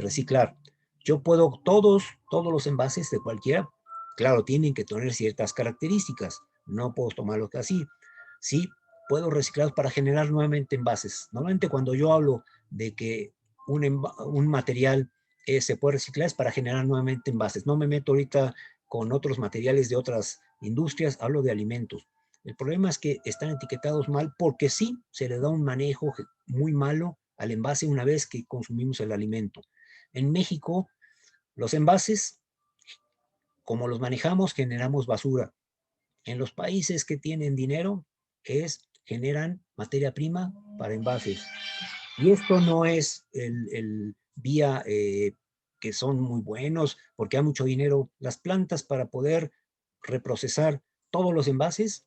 reciclar. Yo puedo, todos los envases de cualquiera, claro, tienen que tener ciertas características, no puedo tomarlos así. Sí, puedo reciclarlos para generar nuevamente envases. Normalmente cuando yo hablo de que un material se puede reciclar es para generar nuevamente envases. No me meto ahorita con otros materiales de otras industrias, hablo de alimentos. El problema es que están etiquetados mal porque sí se le da un manejo muy malo al envase una vez que consumimos el alimento. En México, los envases, como los manejamos, generamos basura. En los países que tienen dinero, generan materia prima para envases. Y esto no es el vía que son muy buenos porque hay mucho dinero. Las plantas para poder reprocesar todos los envases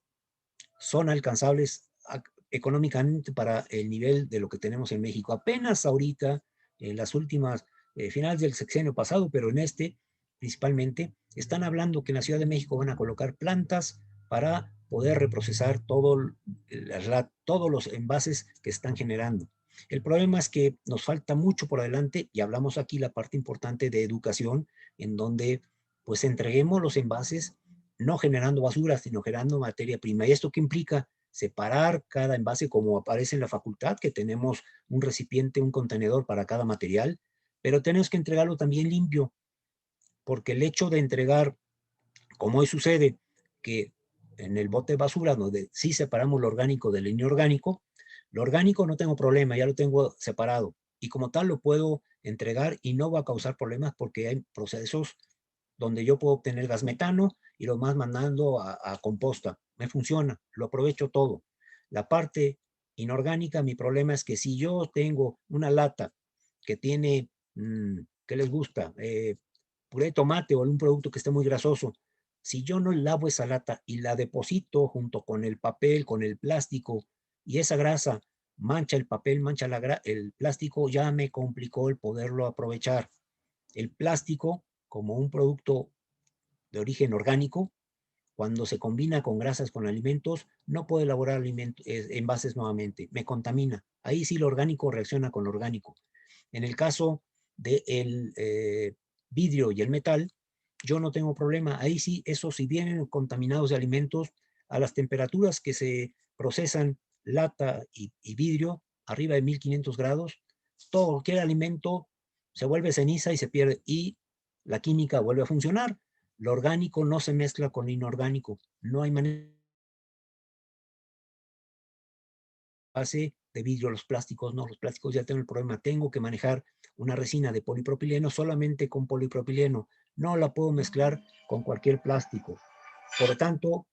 son alcanzables económicamente para el nivel de lo que tenemos en México. Apenas ahorita, en las últimas, finales del sexenio pasado, pero en este principalmente, están hablando que en la Ciudad de México van a colocar plantas para poder reprocesar todos los envases que están generando. El problema es que nos falta mucho por adelante, y hablamos aquí la parte importante de educación, en donde pues entreguemos los envases no generando basura, sino generando materia prima. ¿Y esto qué implica? Separar cada envase como aparece en la facultad, que tenemos un recipiente, un contenedor para cada material, pero tenemos que entregarlo también limpio, porque el hecho de entregar, como hoy sucede, que en el bote de basura, donde sí separamos lo orgánico del inorgánico, lo orgánico no tengo problema, ya lo tengo separado, y como tal lo puedo entregar y no va a causar problemas porque hay procesos donde yo puedo obtener gas metano y lo más mandando a composta. Me funciona, lo aprovecho todo. La parte inorgánica, mi problema es que si yo tengo una lata que tiene, ¿qué les gusta? Puré de tomate o algún producto que esté muy grasoso, si yo no lavo esa lata y la deposito junto con el papel, con el plástico, y esa grasa mancha el papel, mancha el plástico, ya me complicó el poderlo aprovechar. El plástico, como un producto de origen orgánico, cuando se combina con grasas, con alimentos, no puede elaborar envases nuevamente, me contamina. Ahí sí lo orgánico reacciona con lo orgánico. En el caso del vidrio y el metal, yo no tengo problema. Ahí sí, eso si vienen contaminados de alimentos, a las temperaturas que se procesan lata y vidrio, arriba de 1500 grados, todo cualquier alimento se vuelve ceniza y se pierde, y la química vuelve a funcionar. Lo orgánico no se mezcla con lo inorgánico. No hay manera de vidrio, los plásticos, no, los plásticos ya tengo el problema. Tengo que manejar una resina de polipropileno solamente con polipropileno. No la puedo mezclar con cualquier plástico. Por lo tanto,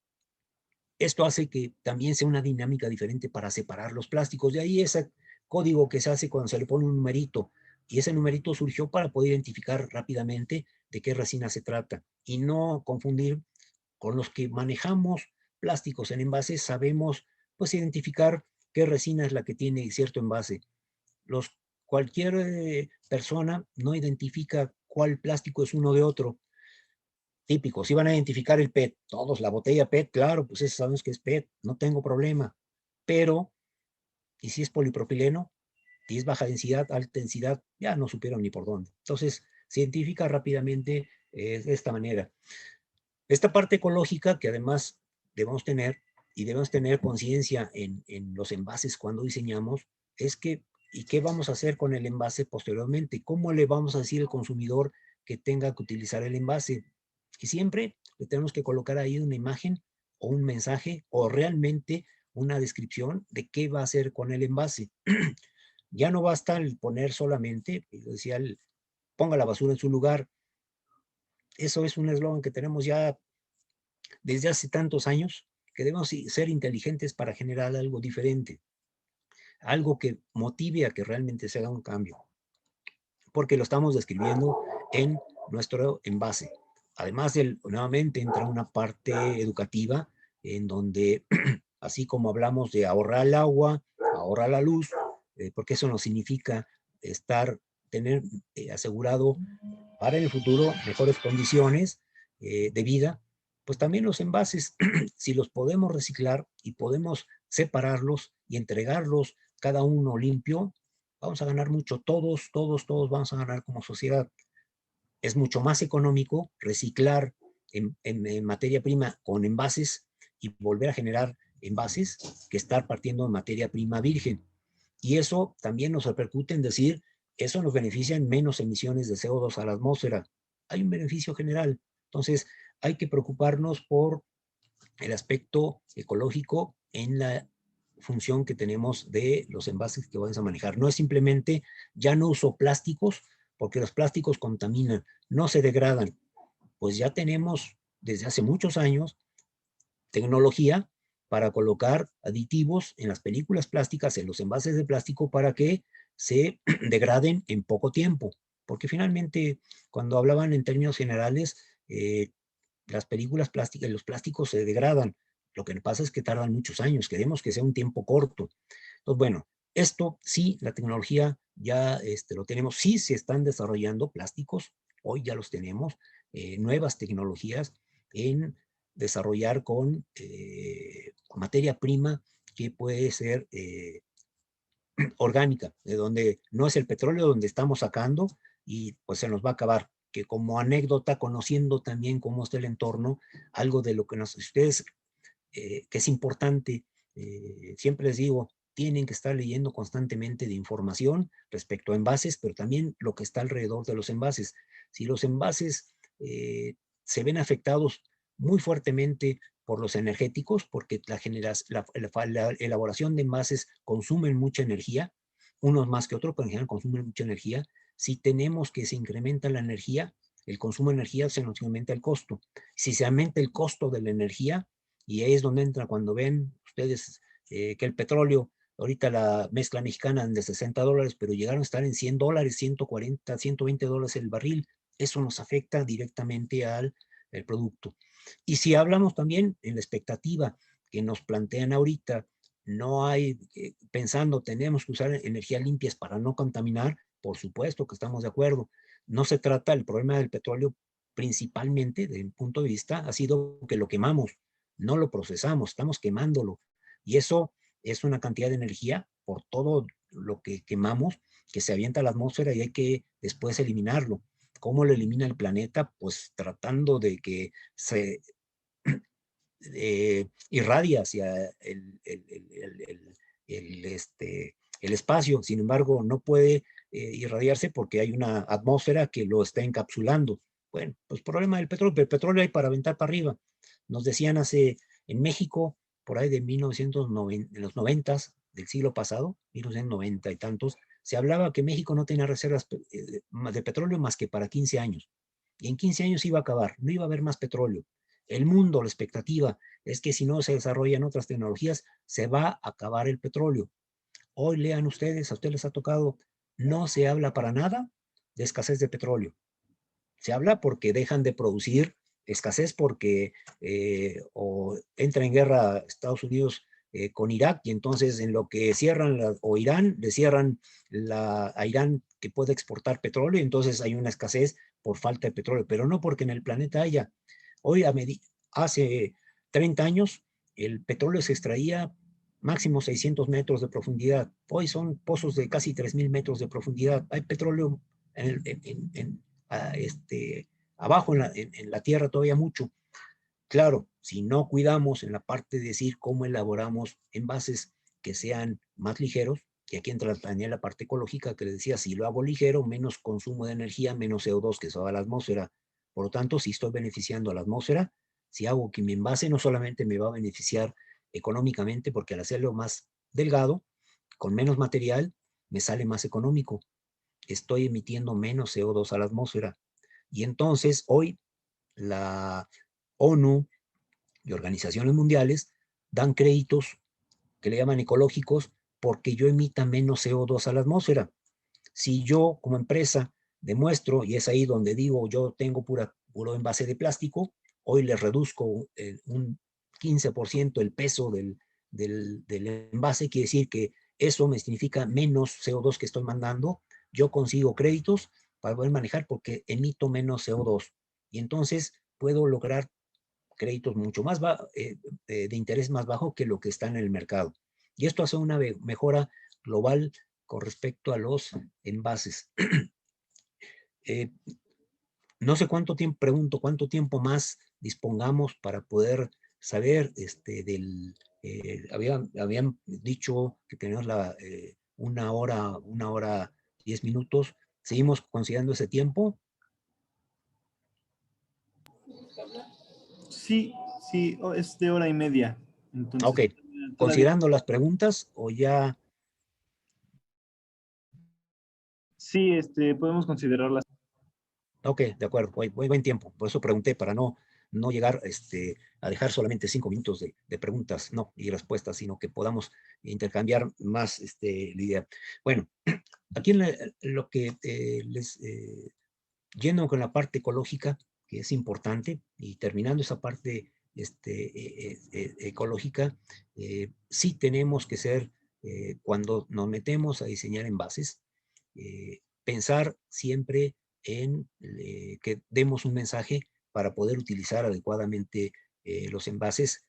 esto hace que también sea una dinámica diferente para separar los plásticos. De ahí ese código que se hace cuando se le pone un numerito. Y ese numerito surgió para poder identificar rápidamente de qué resina se trata y no confundir con los que manejamos plásticos en envases sabemos pues identificar qué resina es la que tiene cierto envase. Cualquier persona no identifica cuál plástico es uno de otro. Típico, si van a identificar el PET, todos, la botella PET, claro, pues eso sabemos que es PET, no tengo problema. Pero, ¿y si es polipropileno? Si es baja densidad, alta densidad, ya no supieron ni por dónde. Entonces, se identifica rápidamente de esta manera. Esta parte ecológica que además debemos tener y debemos tener conciencia en los envases cuando diseñamos, es que, ¿y qué vamos a hacer con el envase posteriormente? ¿Cómo le vamos a decir al consumidor que tenga que utilizar el envase? Y siempre le tenemos que colocar ahí una imagen o un mensaje o realmente una descripción de qué va a hacer con el envase. Ya no basta el poner solamente, decía, ponga la basura en su lugar. Eso es un eslogan que tenemos ya desde hace tantos años, que debemos ser inteligentes para generar algo diferente, algo que motive a que realmente se haga un cambio, porque lo estamos describiendo en nuestro envase. Además, nuevamente entra una parte educativa en donde, así como hablamos de ahorrar el agua, ahorrar la luz, porque eso nos significa tener asegurado para el futuro mejores condiciones de vida, pues también los envases, si los podemos reciclar y podemos separarlos y entregarlos cada uno limpio, vamos a ganar mucho. Todos vamos a ganar como sociedad. Es mucho más económico reciclar en materia prima con envases y volver a generar envases que estar partiendo de materia prima virgen. Y eso también nos repercute en decir, eso nos beneficia en menos emisiones de CO2 a la atmósfera. Hay un beneficio general. Entonces, hay que preocuparnos por el aspecto ecológico en la función que tenemos de los envases que vamos a manejar. No es simplemente, ya no uso plásticos, porque los plásticos contaminan, no se degradan. Pues ya tenemos desde hace muchos años tecnología para colocar aditivos en las películas plásticas, en los envases de plástico, para que se degraden en poco tiempo. Porque finalmente, cuando hablaban en términos generales, las películas plásticas, los plásticos se degradan. Lo que pasa es que tardan muchos años, queremos que sea un tiempo corto. Entonces, bueno, esto sí, la tecnología ya lo tenemos, sí se están desarrollando plásticos, hoy ya los tenemos, nuevas tecnologías en desarrollar con materia prima que puede ser orgánica, de donde no es el petróleo donde estamos sacando y pues se nos va a acabar. Que como anécdota, conociendo también cómo está el entorno, algo de lo que ustedes, que es importante, siempre les digo, tienen que estar leyendo constantemente de información respecto a envases, pero también lo que está alrededor de los envases. Si los envases se ven afectados muy fuertemente por los energéticos, porque la elaboración de envases consumen mucha energía, unos más que otros, pero en general consumen mucha energía. Si tenemos que se incrementa la energía, el consumo de energía, se nos aumenta el costo. Si se aumenta el costo de la energía, y ahí es donde entra cuando ven ustedes que el petróleo, ahorita la mezcla mexicana de $60, pero llegaron a estar en $100, 140, $120 el barril. Eso nos afecta directamente al producto. Y si hablamos también en la expectativa que nos plantean ahorita, no hay, pensando, tenemos que usar energías limpias para no contaminar, por supuesto que estamos de acuerdo. No se trata, el problema del petróleo principalmente, desde mi punto de vista, ha sido que lo quemamos, no lo procesamos, estamos quemándolo. Y eso es una cantidad de energía por todo lo que quemamos, que se avienta a la atmósfera y hay que después eliminarlo. ¿Cómo lo elimina el planeta? Pues tratando de que se irradia hacia el espacio. Sin embargo, no puede irradiarse porque hay una atmósfera que lo está encapsulando. Bueno, pues problema del petróleo, pero el petróleo hay para aventar para arriba. Nos decían en México, por ahí de 1990, en los 90 del siglo pasado, 1990 y tantos, se hablaba que México no tenía reservas de petróleo más que para 15 años. Y en 15 años iba a acabar, no iba a haber más petróleo. El mundo, la expectativa es que si no se desarrollan otras tecnologías, se va a acabar el petróleo. Hoy lean ustedes, a ustedes les ha tocado, no se habla para nada de escasez de petróleo. Se habla porque dejan de producir escasez porque o entra en guerra Estados Unidos con Irak, y entonces en lo que cierran, o Irán, le cierran a Irán que puede exportar petróleo, y entonces hay una escasez por falta de petróleo, pero no porque en el planeta haya. Hoy, hace 30 años, el petróleo se extraía máximo 600 metros de profundidad. Hoy son pozos de casi 3.000 metros de profundidad. Hay petróleo abajo en la tierra todavía mucho. Claro, si no cuidamos en la parte de decir cómo elaboramos envases que sean más ligeros, y aquí entra también la parte ecológica que les decía, si lo hago ligero, menos consumo de energía, menos CO2 que se va a la atmósfera. Por lo tanto, si estoy beneficiando a la atmósfera, si hago que mi envase no solamente me va a beneficiar económicamente, porque al hacerlo más delgado, con menos material, me sale más económico. Estoy emitiendo menos CO2 a la atmósfera. Y entonces, hoy, la ONU y organizaciones mundiales dan créditos que le llaman ecológicos porque yo emita menos CO2 a la atmósfera. Si yo como empresa demuestro, y es ahí donde digo yo tengo puro envase de plástico, hoy le reduzco un 15% el peso del envase, quiere decir que eso me significa menos CO2 que estoy mandando, yo consigo créditos para poder manejar porque emito menos CO2. Y entonces puedo lograr créditos mucho más de interés más bajo que lo que está en el mercado. Y esto hace una mejora global con respecto a los envases. No sé cuánto tiempo, pregunto, cuánto tiempo más dispongamos para poder saber habían dicho que tenemos una hora, 10 minutos. ¿Seguimos considerando ese tiempo? Sí, sí, es de hora y media. Ok, Entonces, todavía. considerando las preguntas o ya. Sí, podemos considerarlas. Ok, de acuerdo, buen tiempo. Por eso pregunté, para no llegar a dejar solamente 5 minutos de preguntas y respuestas, sino que podamos intercambiar más la idea. Bueno, aquí lo que yendo con la parte ecológica, que es importante, y terminando esa parte ecológica, sí tenemos que ser, cuando nos metemos a diseñar envases, pensar siempre en que demos un mensaje para poder utilizar adecuadamente los envases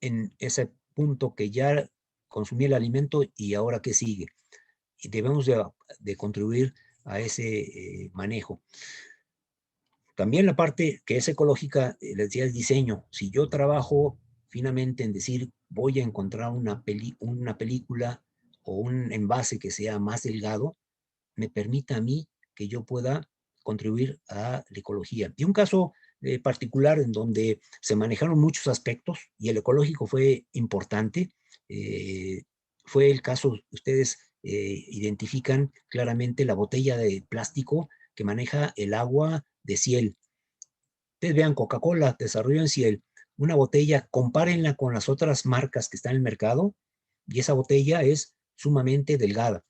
en ese punto que ya consumí el alimento y ahora qué sigue. Y debemos de contribuir a ese manejo. También la parte que es ecológica, les decía, el diseño. Si yo trabajo finamente en decir, voy a encontrar una película o un envase que sea más delgado, me permita a mí que yo pueda contribuir a la ecología. Y un caso particular en donde se manejaron muchos aspectos y el ecológico fue importante, fue el caso, ustedes identifican claramente la botella de plástico que maneja el agua de Ciel. Ustedes vean, Coca-Cola desarrolló en Ciel una botella, compárenla con las otras marcas que están en el mercado, y esa botella es sumamente delgada.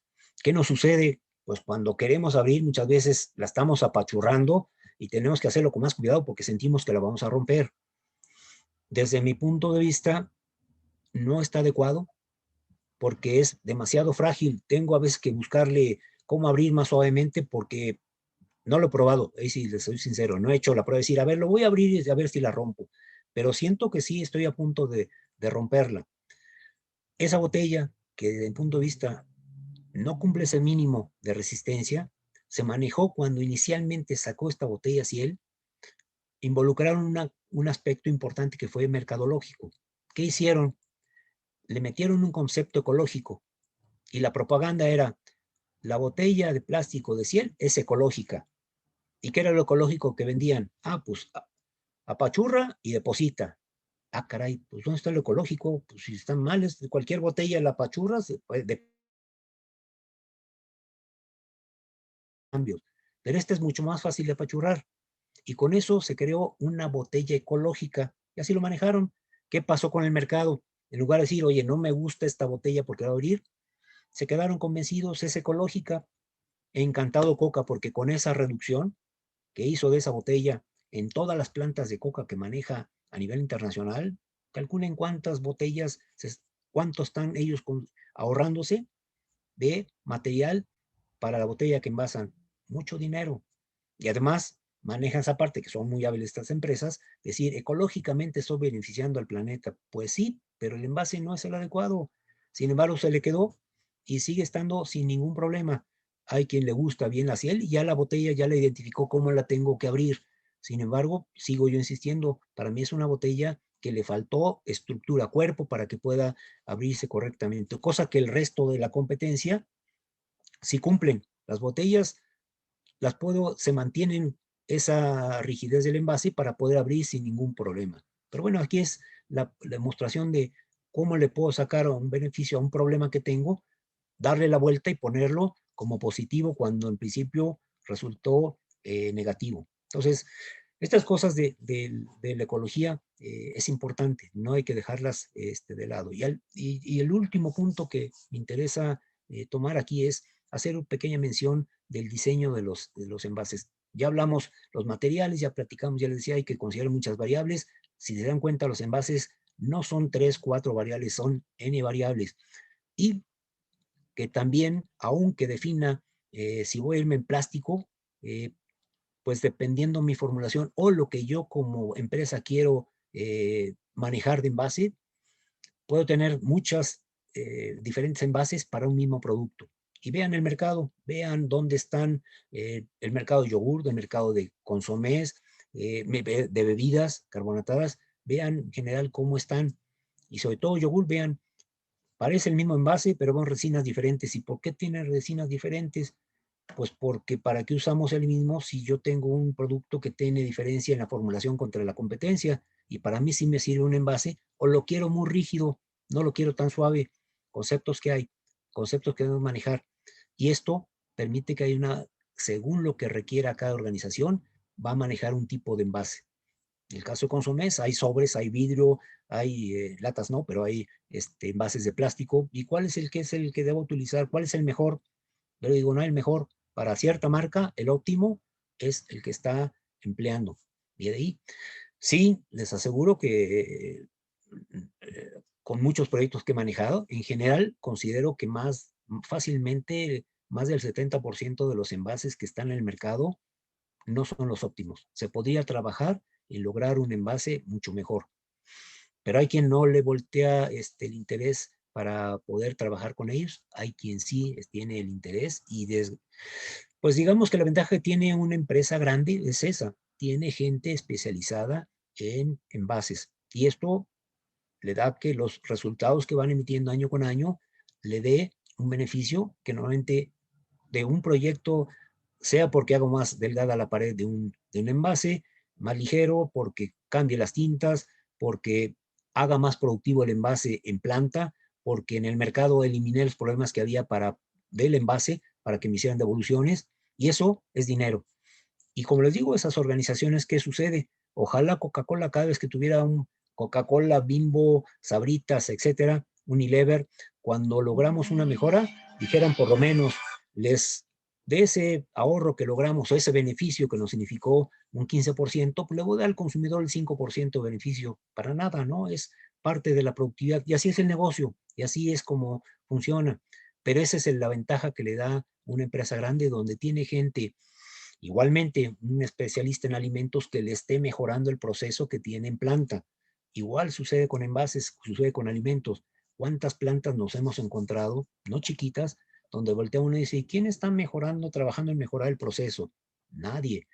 ¿Qué nos sucede? Pues cuando queremos abrir, muchas veces la estamos apachurrando y tenemos que hacerlo con más cuidado porque sentimos que la vamos a romper. Desde mi punto de vista, no está adecuado porque es demasiado frágil. Tengo a veces que buscarle cómo abrir más suavemente porque no lo he probado, ahí sí les soy sincero, no he hecho la prueba de decir, a ver, lo voy a abrir y a ver si la rompo, pero siento que sí estoy a punto de romperla. Esa botella, que desde mi punto de vista no cumple ese mínimo de resistencia, se manejó cuando inicialmente sacó esta botella Ciel, involucraron un aspecto importante que fue mercadológico. ¿Qué hicieron? Le metieron un concepto ecológico y la propaganda era, la botella de plástico de Ciel es ecológica. ¿Y qué era lo ecológico que vendían? Ah, pues apachurra y deposita. Ah, caray, pues ¿dónde está lo ecológico? Pues si están mal, cualquier botella la apachurras, de cambios. Pero esta es mucho más fácil de apachurrar. Y con eso se creó una botella ecológica. Y así lo manejaron. ¿Qué pasó con el mercado? En lugar de decir, oye, no me gusta esta botella porque va a abrir, se quedaron convencidos, es ecológica. Encantado Coca, porque con esa reducción que hizo de esa botella, en todas las plantas de coca que maneja a nivel internacional, calculen cuántas botellas, cuánto están ellos ahorrándose de material para la botella que envasan. Mucho dinero. Y además manejan esa parte, que son muy hábiles estas empresas, decir, ecológicamente estoy beneficiando al planeta. Pues sí, pero el envase no es el adecuado. Sin embargo, se le quedó y sigue estando sin ningún problema. Hay quien le gusta bien la ciel y ya la botella ya la identificó cómo la tengo que abrir. Sin embargo, sigo yo insistiendo, para mí es una botella que le faltó estructura, cuerpo, para que pueda abrirse correctamente, cosa que el resto de la competencia sí cumplen. Las botellas las puedo, se mantienen esa rigidez del envase para poder abrir sin ningún problema. Pero bueno, aquí es la demostración de cómo le puedo sacar un beneficio a un problema que tengo, darle la vuelta y ponerlo como positivo cuando en principio resultó negativo. Entonces, estas cosas de la ecología es importante, no hay que dejarlas de lado. Y el último punto que me interesa tomar aquí es hacer una pequeña mención del diseño de los envases. Ya hablamos los materiales, ya platicamos, ya les decía, hay que considerar muchas variables. Si se dan cuenta, los envases no son 3, 4 variables, son N variables. Y que también, aunque defina si voy a irme en plástico, pues dependiendo mi formulación o lo que yo como empresa quiero manejar de envase, puedo tener muchas diferentes envases para un mismo producto. Y vean el mercado, vean dónde están el mercado de yogur, el mercado de consomés, de bebidas carbonatadas, vean en general cómo están. Y sobre todo yogur, vean, parece el mismo envase, pero con resinas diferentes. ¿Y por qué tienen resinas diferentes? Pues porque ¿para qué usamos el mismo si yo tengo un producto que tiene diferencia en la formulación contra la competencia? Y para mí sí me sirve un envase, o lo quiero muy rígido, no lo quiero tan suave. Conceptos que hay, conceptos que debemos manejar. Y esto permite que haya una, según lo que requiera cada organización, va a manejar un tipo de envase. En el caso de consomés, hay sobres, hay vidrio, hay latas, no, pero hay envases de plástico. ¿Y cuál es el que debo utilizar? ¿Cuál es el mejor? Yo digo, no, el mejor para cierta marca, el óptimo es el que está empleando. Y de ahí, sí, les aseguro que con muchos proyectos que he manejado, en general considero que más fácilmente, más del 70% de los envases que están en el mercado no son los óptimos. Se podría trabajar y lograr un envase mucho mejor. Pero hay quien no le voltea el interés para poder trabajar con ellos. Hay quien sí tiene el interés y pues digamos que la ventaja que tiene una empresa grande es esa. Tiene gente especializada en envases. Y esto le da que los resultados que van emitiendo año con año le dé un beneficio que normalmente de un proyecto, sea porque hago más delgada la pared de un envase, más ligero, porque cambie las tintas, porque haga más productivo el envase en planta, porque en el mercado eliminé los problemas que había del envase para que me hicieran devoluciones, y eso es dinero. Y como les digo, esas organizaciones, ¿qué sucede? Ojalá Coca-Cola, cada vez que tuviera un Coca-Cola, Bimbo, Sabritas, etcétera, Unilever, cuando logramos una mejora, dijeran por lo menos, les de ese ahorro que logramos o ese beneficio que nos significó un 15%, pues le voy a dar al consumidor el 5% de beneficio. Para nada, ¿no? Es parte de la productividad y así es el negocio y así es como funciona. Pero esa es la ventaja que le da una empresa grande donde tiene gente. Igualmente, un especialista en alimentos que le esté mejorando el proceso que tiene en planta. Igual sucede con envases, sucede con alimentos. ¿Cuántas plantas nos hemos encontrado, no chiquitas, donde voltea uno y dice, ¿quién está mejorando, trabajando en mejorar el proceso? Nadie.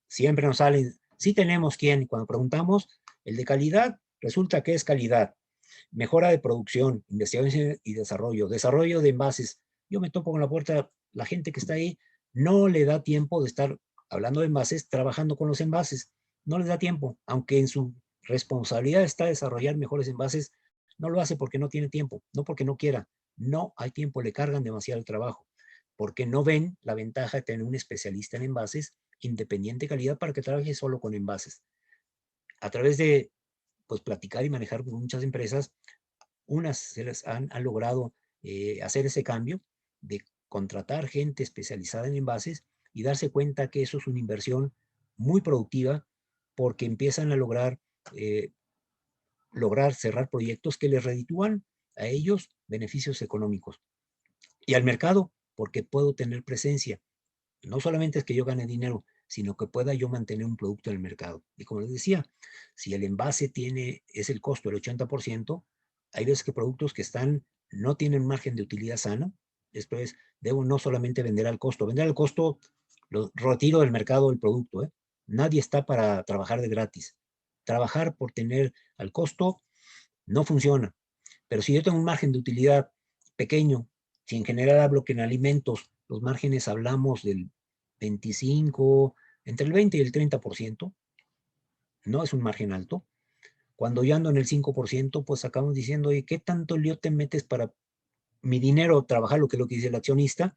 Siempre nos salen, sí tenemos quién. Y cuando preguntamos, el de calidad, resulta que es calidad. Mejora de producción, investigación y desarrollo, desarrollo de envases. Yo me topo con la puerta, la gente que está ahí no le da tiempo de estar hablando de envases, trabajando con los envases. No les da tiempo, aunque en su responsabilidad está desarrollar mejores envases, no lo hace porque no tiene tiempo, no porque no quiera. No hay tiempo, le cargan demasiado el trabajo, porque no ven la ventaja de tener un especialista en envases, independiente de calidad, para que trabaje solo con envases. A través de pues platicar y manejar con muchas empresas, unas se les han logrado hacer ese cambio de contratar gente especializada en envases y darse cuenta que eso es una inversión muy productiva porque empiezan a lograr cerrar proyectos que les reditúan a ellos beneficios económicos. Y al mercado, porque puedo tener presencia. No solamente es que yo gane dinero, sino que pueda yo mantener un producto en el mercado. Y como les decía, si el envase es el costo del 80%, hay veces que productos que no tienen margen de utilidad sano. Después, debo no solamente vender al costo. Vender al costo, lo retiro del mercado el producto. Nadie está para trabajar de gratis. Trabajar por tener al costo no funciona. Pero si yo tengo un margen de utilidad pequeño, si en general hablo que en alimentos los márgenes hablamos del 25, entre el 20 y el 30%, no es un margen alto. Cuando yo ando en el 5%, pues acabamos diciendo, oye, ¿qué tanto lío te metes para mi dinero trabajar lo que dice el accionista,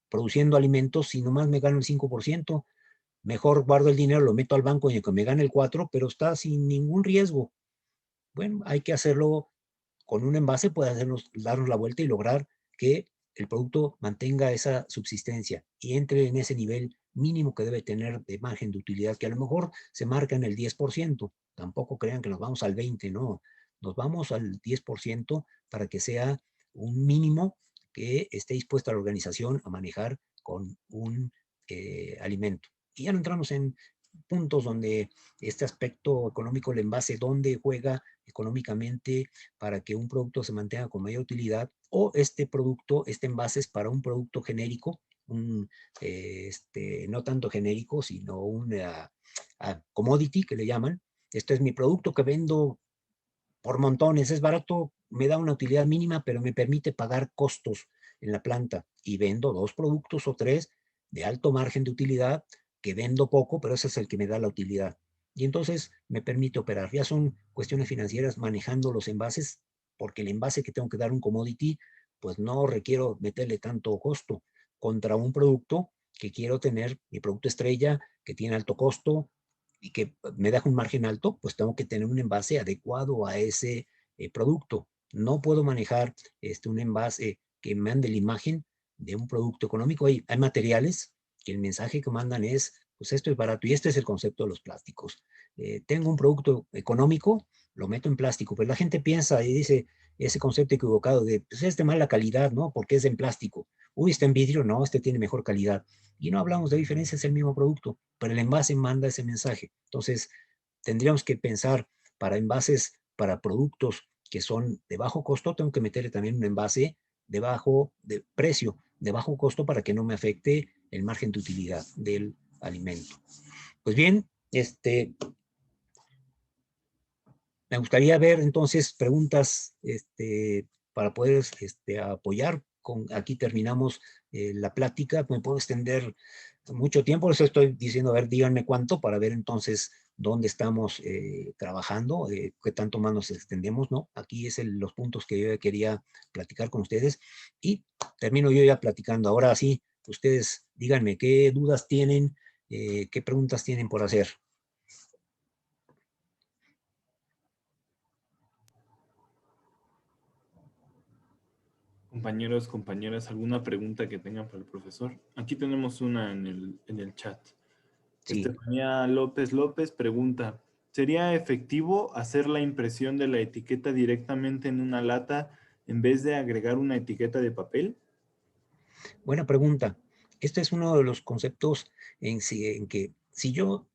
produciendo alimentos, si nomás me gano el 5%? Mejor guardo el dinero, lo meto al banco y que me gane el 4%, pero está sin ningún riesgo. Bueno, hay que hacerlo con un envase, puede darnos la vuelta y lograr que el producto mantenga esa subsistencia y entre en ese nivel mínimo que debe tener de margen de utilidad, que a lo mejor se marca en el 10%. Tampoco crean que nos vamos al 20%, no. Nos vamos al 10% para que sea un mínimo que esté dispuesta la organización a manejar con un alimento. Y ya no entramos en puntos donde este aspecto económico, el envase, dónde juega económicamente para que un producto se mantenga con mayor utilidad, o este envase es para un producto genérico, no tanto genérico, sino una commodity que le llaman. Esto es mi producto que vendo por montones, es barato, me da una utilidad mínima, pero me permite pagar costos en la planta y vendo 2 productos o 3 de alto margen de utilidad que vendo poco, pero ese es el que me da la utilidad. Y entonces me permite operar. Ya son cuestiones financieras manejando los envases, porque el envase que tengo que dar un commodity, pues no requiero meterle tanto costo contra un producto que quiero tener, mi producto estrella, que tiene alto costo, y que me deja un margen alto, pues tengo que tener un envase adecuado a ese producto. No puedo manejar un envase que mande la imagen de un producto económico. Hay materiales que el mensaje que mandan es, pues esto es barato, y este es el concepto de los plásticos. Tengo un producto económico, lo meto en plástico, pero la gente piensa y dice ese concepto equivocado de, pues es de mala calidad, ¿no? Porque es en plástico. Uy, está en vidrio, no, este tiene mejor calidad. Y no hablamos de diferencias, es el mismo producto, pero el envase manda ese mensaje. Entonces, tendríamos que pensar para envases, para productos que son de bajo costo, tengo que meterle también un envase de precio, de bajo costo, para que no me afecte el margen de utilidad del alimento. Pues bien, me gustaría ver entonces preguntas para poder apoyar. Aquí terminamos la plática. Me puedo extender mucho tiempo, les estoy diciendo, a ver, díganme cuánto para ver entonces dónde estamos trabajando, qué tanto más nos extendemos, ¿no? Aquí es los puntos que yo quería platicar con ustedes y termino yo ya platicando. Ahora sí, ustedes díganme qué dudas tienen, qué preguntas tienen por hacer. Compañeros, compañeras, ¿alguna pregunta que tengan para el profesor? Aquí tenemos una en el chat. Sí. Estefanía López López pregunta, ¿sería efectivo hacer la impresión de la etiqueta directamente en una lata en vez de agregar una etiqueta de papel? Buena pregunta. Este es uno de los conceptos en que si yo,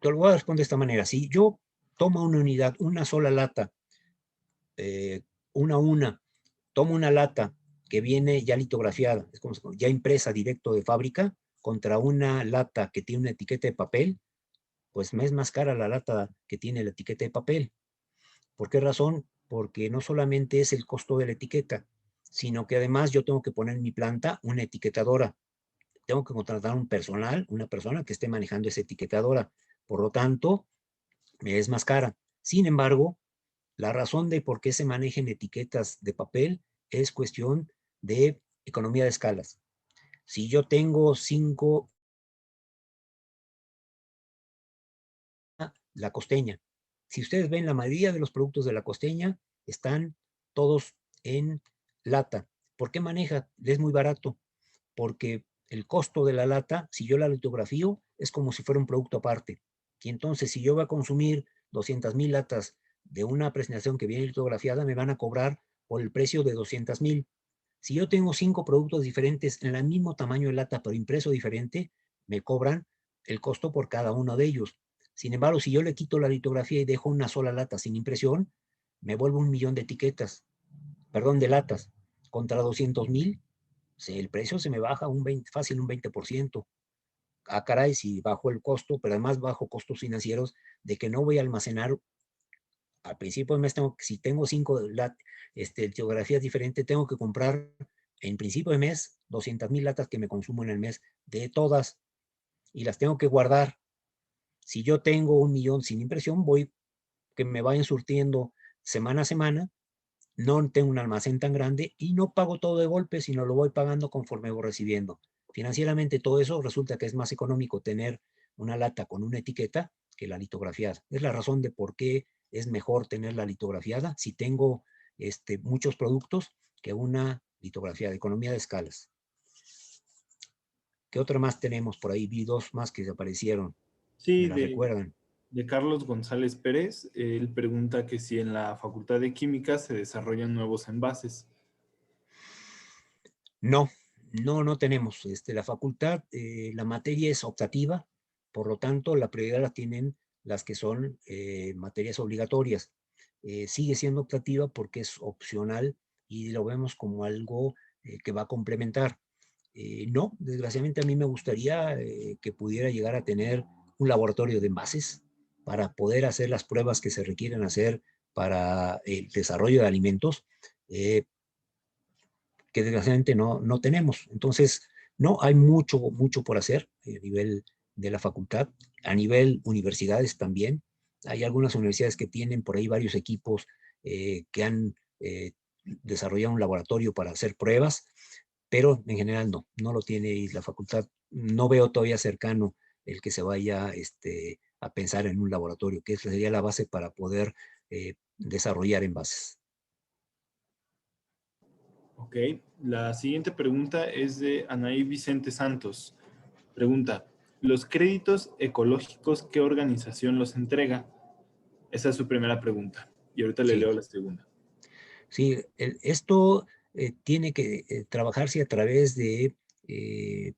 te lo voy a responder de esta manera, si yo tomo una unidad, una sola lata, una a una, tomo una lata que viene ya litografiada, es como ya impresa directo de fábrica, contra una lata que tiene una etiqueta de papel, pues me es más cara la lata que tiene la etiqueta de papel. ¿Por qué razón? Porque no solamente es el costo de la etiqueta, sino que además yo tengo que poner en mi planta una etiquetadora. Tengo que contratar un personal, una persona que esté manejando esa etiquetadora. Por lo tanto, me es más cara. Sin embargo, la razón de por qué se manejan etiquetas de papel es cuestión de economía de escalas. Si yo tengo 5, la costeña. Si ustedes ven, la mayoría de los productos de la costeña están todos en lata. ¿Por qué maneja? Es muy barato. Porque el costo de la lata, si yo la litografío, es como si fuera un producto aparte. Y entonces, si yo voy a consumir 200,000 latas de una presentación que viene litografiada, me van a cobrar por el precio de 200,000. Si yo tengo 5 productos diferentes en el mismo tamaño de lata, pero impreso diferente, me cobran el costo por cada uno de ellos. Sin embargo, si yo le quito la litografía y dejo una sola lata sin impresión, me vuelvo 1,000,000 de etiquetas, perdón, de latas. Contra 200,000, el precio se me baja fácil un 20%. Ah, caray, si bajo el costo, pero además bajo costos financieros de que no voy a almacenar. Al principio del mes, si tengo 5 litografías diferentes, tengo que comprar en principio de mes 200,000 latas que me consumo en el mes de todas y las tengo que guardar. Si yo tengo 1,000,000 sin impresión, voy que me vayan surtiendo semana a semana. No tengo un almacén tan grande y no pago todo de golpe, sino lo voy pagando conforme voy recibiendo. Financieramente todo eso resulta que es más económico tener una lata con una etiqueta que la litografiada. Es la razón de por qué es mejor tener la litografiada si tengo muchos productos que una litografiada. Economía de escalas. ¿Qué otra más tenemos por ahí? Vi 2 más que aparecieron. ¿Me Sí, las recuerdan? de Carlos González Pérez. Él pregunta que si en la Facultad de Química se desarrollan nuevos envases. No, no tenemos. La facultad, la materia es optativa, por lo tanto, la prioridad la tienen las que son materias obligatorias. Sigue siendo optativa porque es opcional y lo vemos como algo que va a complementar. No, desgraciadamente a mí me gustaría que pudiera llegar a tener un laboratorio de envases para poder hacer las pruebas que se requieren hacer para el desarrollo de alimentos. Que desgraciadamente no tenemos. Entonces, no, hay mucho por hacer a nivel de la facultad, a nivel universidades también. Hay algunas universidades que tienen por ahí varios equipos que han desarrollado un laboratorio para hacer pruebas, pero en general no lo tiene la facultad. No veo todavía cercano el que se vaya a pensar en un laboratorio, que sería la base para poder desarrollar envases. Ok, la siguiente pregunta es de Anaí Vicente Santos. Pregunta, ¿los créditos ecológicos qué organización los entrega? Esa es su primera pregunta. Y ahorita le Sí. leo la segunda. Sí, esto tiene que trabajarse a través de, es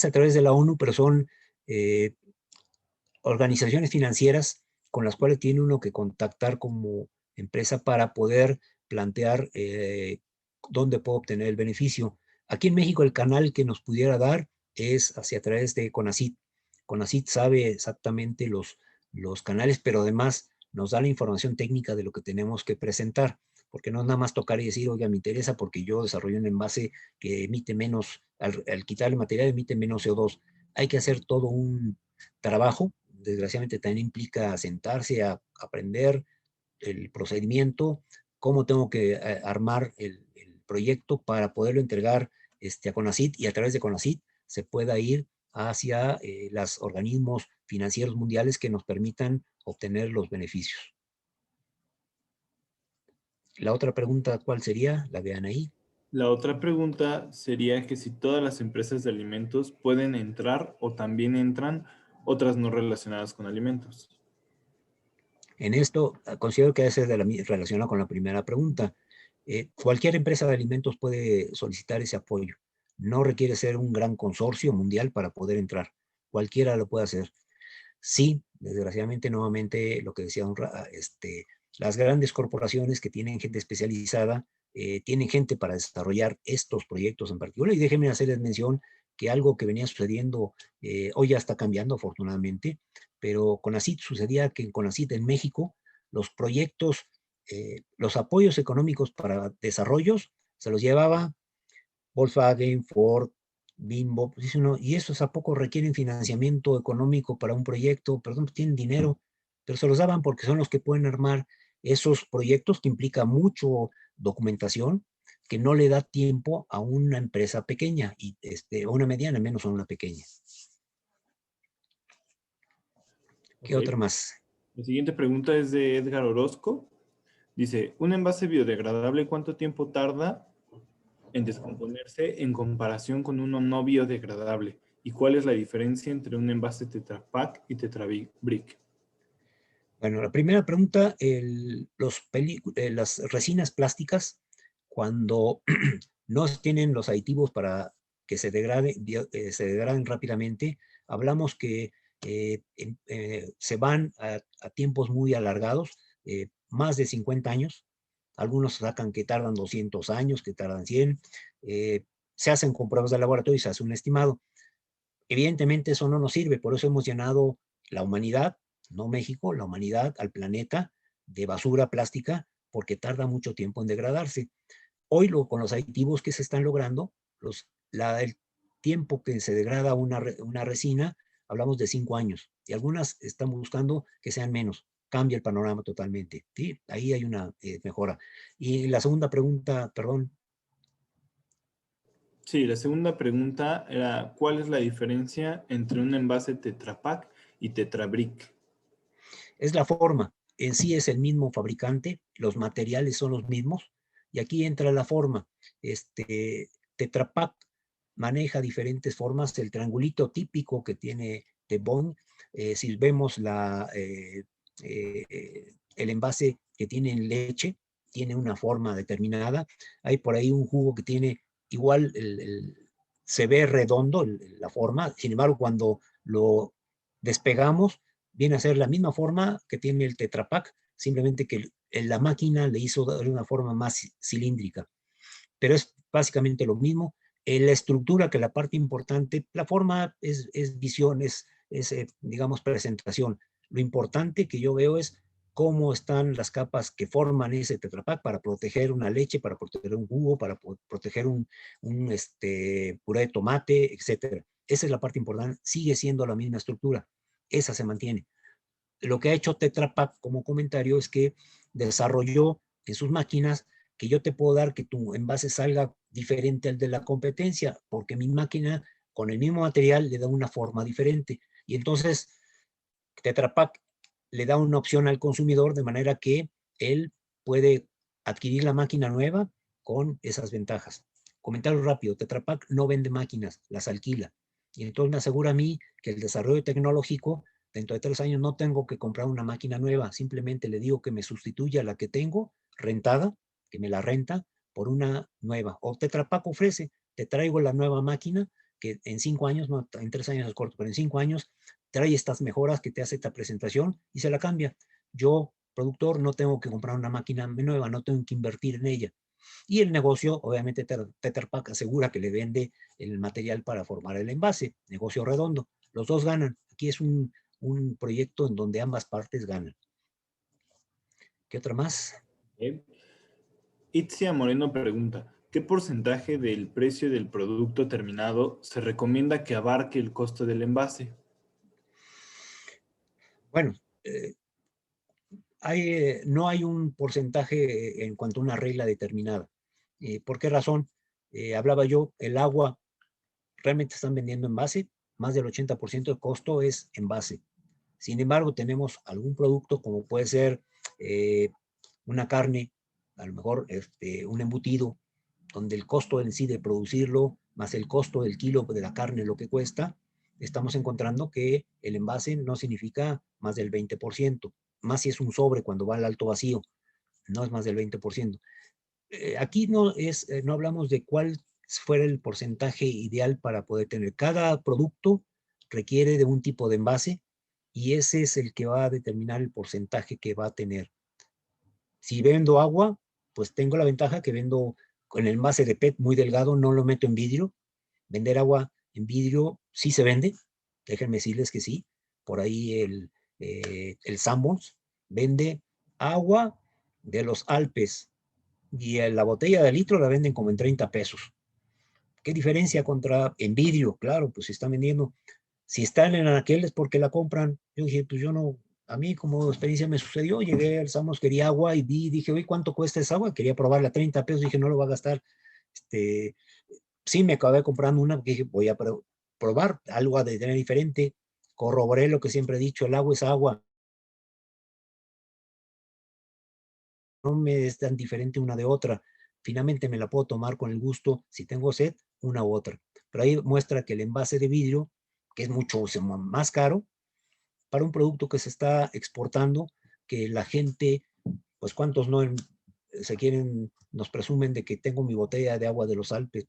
a través de la ONU, pero son eh, organizaciones financieras con las cuales tiene uno que contactar como empresa para poder plantear dónde puedo obtener el beneficio. Aquí en México el canal que nos pudiera dar es hacia a través de CONACYT. CONACYT sabe exactamente los canales, pero además nos da la información técnica de lo que tenemos que presentar, porque no es nada más tocar y decir, oiga, me interesa porque yo desarrollo un envase que emite menos, al quitar el material emite menos CO2. Hay que hacer todo un trabajo, desgraciadamente también implica sentarse a aprender el procedimiento, cómo tengo que armar el proyecto para poderlo entregar a CONACYT y a través de CONACYT se pueda ir hacia los organismos financieros mundiales que nos permitan obtener los beneficios. La otra pregunta, ¿cuál sería? La de Anaí. La otra pregunta sería que si todas las empresas de alimentos pueden entrar o también entran otras no relacionadas con alimentos. En esto, considero que debe ser relacionado con la primera pregunta. Cualquier empresa de alimentos puede solicitar ese apoyo. No requiere ser un gran consorcio mundial para poder entrar. Cualquiera lo puede hacer. Sí, desgraciadamente, nuevamente, lo que decía las grandes corporaciones que tienen gente especializada, tienen gente para desarrollar estos proyectos en particular. Y déjenme hacerles mención que algo que venía sucediendo, hoy ya está cambiando afortunadamente, pero con CONACYT sucedía que en CONACYT en México, los proyectos, los apoyos económicos para desarrollos, se los llevaba Volkswagen, Ford, Bimbo, pues dice uno, ¿y esos a poco requieren financiamiento económico para un proyecto? Perdón, pues tienen dinero, pero se los daban porque son los que pueden armar esos proyectos que implica mucho documentación que no le da tiempo a una empresa pequeña, y a una mediana, menos a una pequeña. ¿Qué Ok. otra más? La siguiente pregunta es de Edgar Orozco. Dice, ¿un envase biodegradable cuánto tiempo tarda en descomponerse en comparación con uno no biodegradable? ¿Y cuál es la diferencia entre un envase Tetra Pak y Tetra Brick? Bueno, la primera pregunta, las resinas plásticas, cuando no tienen los aditivos para que se degraden rápidamente, hablamos que se van a tiempos muy alargados, más de 50 años. Algunos sacan que tardan 200 años, que tardan 100. Se hacen con pruebas de laboratorio y se hace un estimado. Evidentemente eso no nos sirve, por eso hemos llenado la humanidad, no México, la humanidad al planeta de basura plástica, porque tarda mucho tiempo en degradarse. Hoy con los aditivos que se están logrando, el tiempo que se degrada una resina, hablamos de 5 años, y algunas están buscando que sean menos. Cambia el panorama totalmente. ¿Sí? Ahí hay una mejora. Y la segunda pregunta, perdón. Sí, la segunda pregunta era, ¿cuál es la diferencia entre un envase Tetra Pak y Tetra Brick? Es la forma. En sí es el mismo fabricante, los materiales son los mismos, y aquí entra la forma. Tetra Pak maneja diferentes formas. El triangulito típico que tiene de Bond, si vemos el envase que tiene en leche, tiene una forma determinada. Hay por ahí un jugo que tiene igual, se ve redondo la forma, sin embargo, cuando lo despegamos, viene a ser la misma forma que tiene el Tetra Pak, simplemente que la máquina le hizo de una forma más cilíndrica, pero es básicamente lo mismo. La estructura, que la parte importante, la forma es visión, digamos, presentación. Lo importante que yo veo es cómo están las capas que forman ese Tetra Pak para proteger una leche, para proteger un jugo, para proteger un puré de tomate, etcétera. Esa es la parte importante. Sigue siendo la misma estructura. Esa se mantiene. Lo que ha hecho Tetra Pak como comentario es que desarrolló en sus máquinas que yo te puedo dar que tu envase salga diferente al de la competencia, porque mi máquina con el mismo material le da una forma diferente. Y entonces Tetra Pak le da una opción al consumidor de manera que él puede adquirir la máquina nueva con esas ventajas. Comentario rápido, Tetra Pak no vende máquinas, las alquila. Y entonces me asegura a mí que el desarrollo tecnológico, dentro de 3 años no tengo que comprar una máquina nueva, simplemente le digo que me sustituya la que tengo rentada, que me la renta, por una nueva. O Tetra Pak ofrece, te traigo la nueva máquina, que en 5 años, no, en 3 años es corto, pero en 5 años trae estas mejoras que te hace esta presentación y se la cambia. Yo, productor, no tengo que comprar una máquina nueva, no tengo que invertir en ella. Y el negocio, obviamente, Tetra Pak asegura que le vende el material para formar el envase. Negocio redondo. Los dos ganan. Aquí es un proyecto en donde ambas partes ganan. ¿Qué otra más? Itzia Moreno pregunta, ¿qué porcentaje del precio del producto terminado se recomienda que abarque el costo del envase? Bueno, no hay un porcentaje en cuanto a una regla determinada. ¿Por qué razón? Hablaba yo, el agua realmente están vendiendo envase, más del 80% del costo es envase. Sin embargo, tenemos algún producto como puede ser una carne, a lo mejor un embutido, donde el costo en sí de producirlo, más el costo del kilo de la carne, lo que cuesta, estamos encontrando que el envase no significa más del 20%, más si es un sobre cuando va al alto vacío, no es más del 20%. Aquí no hablamos de cuál fuera el porcentaje ideal para poder tener. Cada producto requiere de un tipo de envase y ese es el que va a determinar el porcentaje que va a tener. Si vendo agua, pues tengo la ventaja que vendo con el envase de PET muy delgado, no lo meto en vidrio. Vender agua en vidrio sí se vende, déjenme decirles que sí. Por ahí el Sanborns vende agua de los Alpes y la botella de litro la venden como en 30 pesos. ¿Qué diferencia contra en vidrio? Claro, pues si están vendiendo. Si están en aquel es porque la compran. Yo dije, pues yo no, a mí como experiencia me sucedió, llegué al Samos, quería agua y dije, oye, ¿cuánto cuesta esa agua? Quería probarla a 30 pesos, dije, no lo va a gastar. Sí, me acabé comprando una porque dije, voy a probar algo de tener diferente. Corroboré lo que siempre he dicho, el agua es agua. No me es tan diferente una de otra. Finalmente me la puedo tomar con el gusto. Si tengo sed, una u otra. Pero ahí muestra que el envase de vidrio, que es mucho más caro, para un producto que se está exportando, que la gente, pues cuántos no se quieren, nos presumen de que tengo mi botella de agua de los Alpes,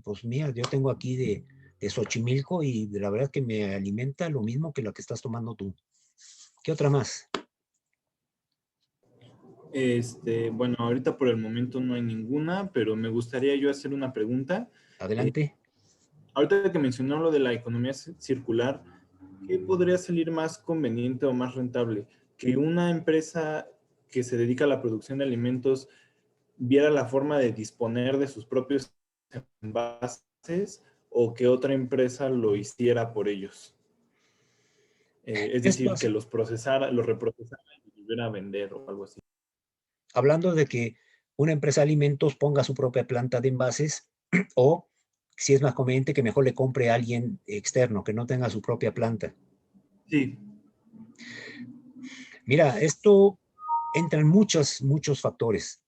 pues mía, yo tengo aquí de Xochimilco y la verdad que me alimenta lo mismo que la que estás tomando tú. ¿Qué otra más? Bueno, ahorita por el momento no hay ninguna, pero me gustaría yo hacer una pregunta. Adelante. Ahorita que mencionó lo de la economía circular, ¿qué podría salir más conveniente o más rentable? ¿Que una empresa que se dedica a la producción de alimentos viera la forma de disponer de sus propios envases o que otra empresa lo hiciera por ellos? Es Esto decir, que es, los procesara, los reprocesara y volviera a vender o algo así. hablando de que una empresa de alimentos ponga su propia planta de envases o si es más conveniente que mejor le compre a alguien externo, que no tenga su propia planta. Sí. Mira, esto entra en muchos factores.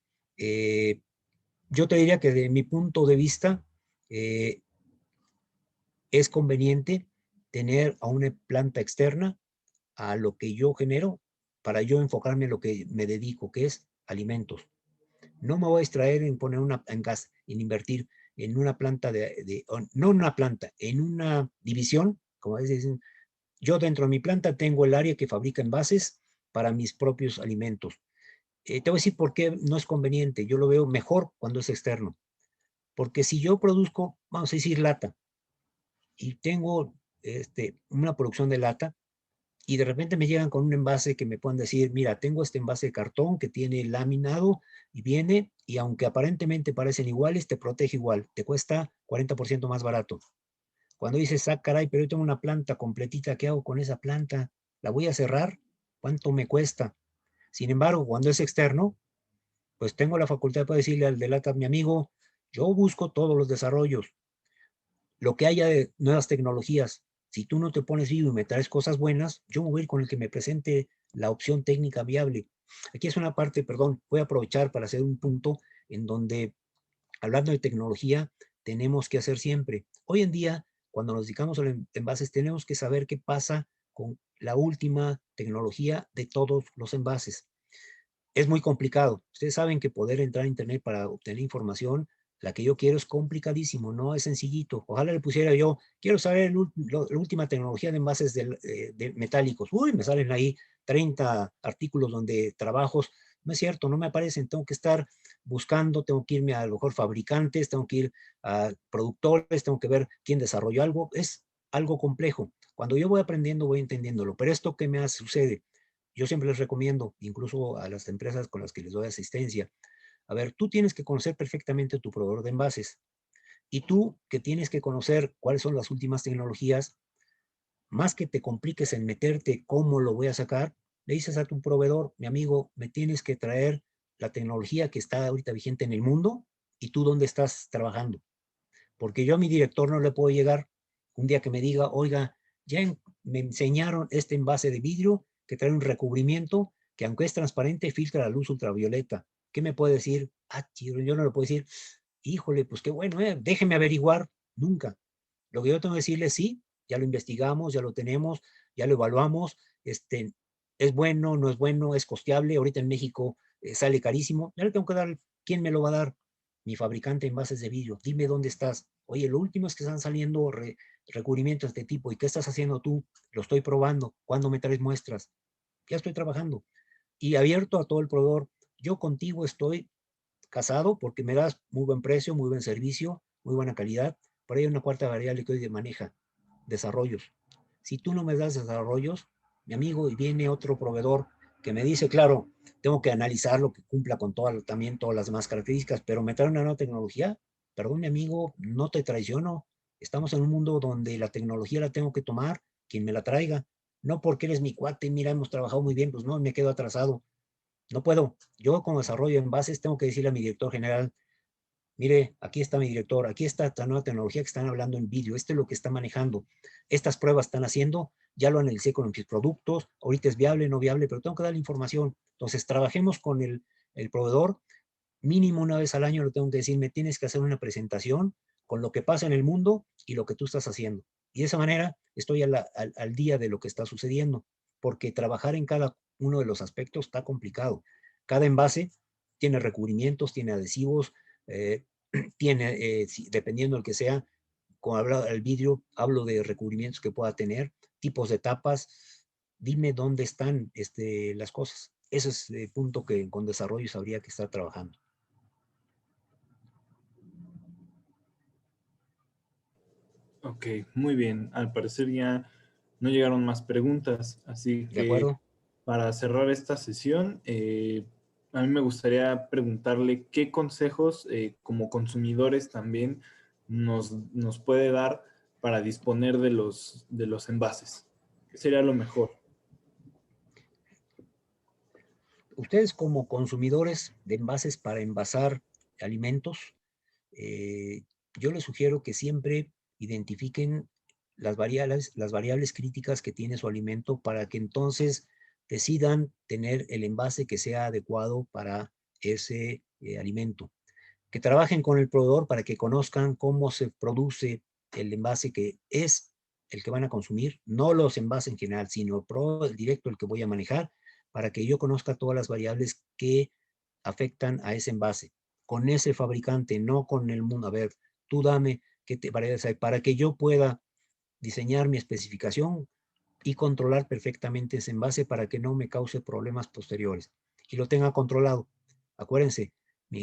Yo te diría que de mi punto de vista eh, es conveniente tener a una planta externa a lo que yo genero para yo enfocarme en lo que me dedico, que es alimentos. No me voy a extraer en poner en gas, en invertir en una planta no en una planta, en una división, como dicen, yo dentro de mi planta tengo el área que fabrica envases para mis propios alimentos. Te voy a decir por qué no es conveniente. Yo lo veo mejor cuando es externo. Porque si yo produzco, vamos a decir, lata, y tengo una producción de lata, y de repente me llegan con un envase que me pueden decir, mira, tengo este envase de cartón que tiene laminado y viene, y aunque aparentemente parecen iguales, te protege igual, te cuesta 40% más barato. Cuando dices, ah, caray, pero yo tengo una planta completita, ¿qué hago con esa planta? ¿La voy a cerrar? ¿Cuánto me cuesta? Sin embargo, cuando es externo, pues tengo la facultad de decirle al de lata, mi amigo, yo busco todos los desarrollos, lo que haya de nuevas tecnologías. Si tú no te pones vivo y me traes cosas buenas, yo me voy a ir con el que me presente la opción técnica viable. Aquí es una parte, perdón, voy a aprovechar para hacer un punto en donde, hablando de tecnología, tenemos que hacer siempre. Hoy en día, cuando nos dedicamos a los envases, tenemos que saber qué pasa con la última tecnología de todos los envases. Es muy complicado. Ustedes saben que poder entrar a internet para obtener información, la que yo quiero es complicadísimo, no es sencillito. Ojalá le pusiera yo, quiero saber la última tecnología de envases de metálicos. Uy, me salen ahí 30 artículos donde trabajos. No es cierto, no me aparecen. Tengo que estar buscando, tengo que irme a lo mejor fabricantes, tengo que ir a productores, tengo que ver quién desarrolló algo. Es algo complejo. Cuando yo voy aprendiendo, voy entendiéndolo. Pero esto que me sucede, yo siempre les recomiendo, incluso a las empresas con las que les doy asistencia, a ver, tú tienes que conocer perfectamente tu proveedor de envases y tú que tienes que conocer cuáles son las últimas tecnologías, más que te compliques en meterte cómo lo voy a sacar, le dices a tu proveedor, mi amigo, me tienes que traer la tecnología que está ahorita vigente en el mundo y tú dónde estás trabajando. Porque yo a mi director no le puedo llegar un día que me diga, oiga, me enseñaron este envase de vidrio que trae un recubrimiento que aunque es transparente filtra la luz ultravioleta. ¿Qué me puede decir? Ah, chido, yo no le puedo decir, híjole, pues qué bueno, déjeme averiguar. Nunca. Lo que yo tengo que decirle, sí, ya lo investigamos, ya lo tenemos, ya lo evaluamos, es bueno, no es bueno, es costeable, ahorita en México sale carísimo, ya le tengo que dar, ¿quién me lo va a dar? Mi fabricante de envases de vidrio, dime dónde estás. Oye, lo último es que están saliendo recubrimientos de este tipo, ¿y qué estás haciendo tú? Lo estoy probando, ¿cuándo me traes muestras? Ya estoy trabajando. Y abierto a todo el proveedor, yo contigo estoy casado porque me das muy buen precio, muy buen servicio, muy buena calidad. Por ahí hay una cuarta variable que hoy maneja, desarrollos. Si tú no me das desarrollos, mi amigo, y viene otro proveedor que me dice, claro, tengo que analizarlo, que cumpla con también todas las demás características, pero me trae una nueva tecnología, perdón, mi amigo, no te traiciono. Estamos en un mundo donde la tecnología la tengo que tomar quien me la traiga. No porque eres mi cuate, mira, hemos trabajado muy bien, pues no, me quedo atrasado. No puedo. Yo como desarrollo en bases tengo que decirle a mi director general, mire, aquí está mi director, aquí está esta nueva tecnología que están hablando en vídeo, esto es lo que está manejando, estas pruebas están haciendo, ya lo analicé con mis productos, ahorita es viable, no viable, pero tengo que dar la información. Entonces, trabajemos con el proveedor, mínimo una vez al año lo tengo que decir, me tienes que hacer una presentación con lo que pasa en el mundo y lo que tú estás haciendo. Y de esa manera estoy al día de lo que está sucediendo, porque trabajar en cada uno de los aspectos está complicado. Cada envase tiene recubrimientos, tiene adhesivos, tiene, dependiendo del que sea, como hablo del vidrio, hablo de recubrimientos que pueda tener, tipos de tapas. Dime dónde están las cosas. Ese es el punto que con desarrollos habría que estar trabajando. Ok, muy bien. Al parecer ya no llegaron más preguntas, así ¿De que acuerdo? para cerrar esta sesión, a mí me gustaría preguntarle qué consejos como consumidores también nos puede dar para disponer de los envases. ¿Qué sería lo mejor? Ustedes como consumidores de envases para envasar alimentos, eh, yo les sugiero que siempre identifiquen las variables críticas que tiene su alimento para que entonces decidan tener el envase que sea adecuado para ese alimento. Que trabajen con el proveedor para que conozcan cómo se produce el envase que es el que van a consumir, no los envases en general, sino el directo el que voy a manejar, para que yo conozca todas las variables que afectan a ese envase. Con ese fabricante, no con el mundo. A ver, tú dame qué variables hay para que yo pueda diseñar mi especificación y controlar perfectamente ese envase para que no me cause problemas posteriores y lo tenga controlado. Acuérdense,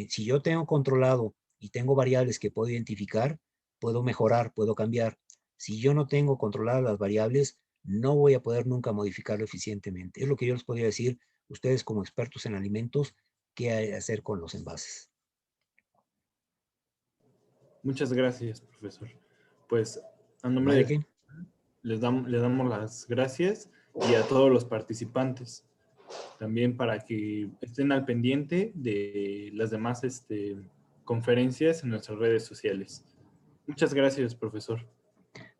si yo tengo controlado y tengo variables que puedo identificar, puedo mejorar, puedo cambiar. Si yo no tengo controladas las variables, no voy a poder nunca modificarlo eficientemente. Es lo que yo les podría decir, ustedes como expertos en alimentos, qué hay que hacer con los envases. Muchas gracias, profesor. Pues a ¿No hay nombre de de qué? les damos las gracias y a todos los participantes también para que estén al pendiente de las demás conferencias en nuestras redes sociales. Muchas gracias, profesor.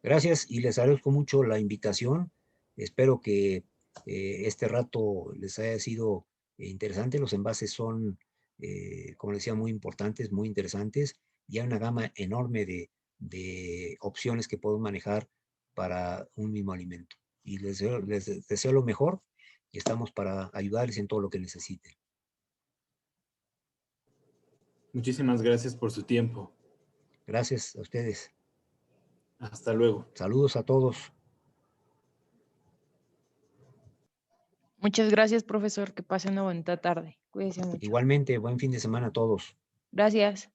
Gracias y les agradezco mucho la invitación. Espero que este rato les haya sido interesante. Los envases son, como les decía, muy importantes, muy interesantes y hay una gama enorme de opciones que puedo manejar para un mismo alimento. Y les deseo lo mejor y estamos para ayudarles en todo lo que necesiten. Muchísimas gracias por su tiempo. Gracias a ustedes. Hasta luego. Saludos a todos. Muchas gracias, profesor. Que pase una bonita tarde. Cuídese mucho. Igualmente, buen fin de semana a todos. Gracias.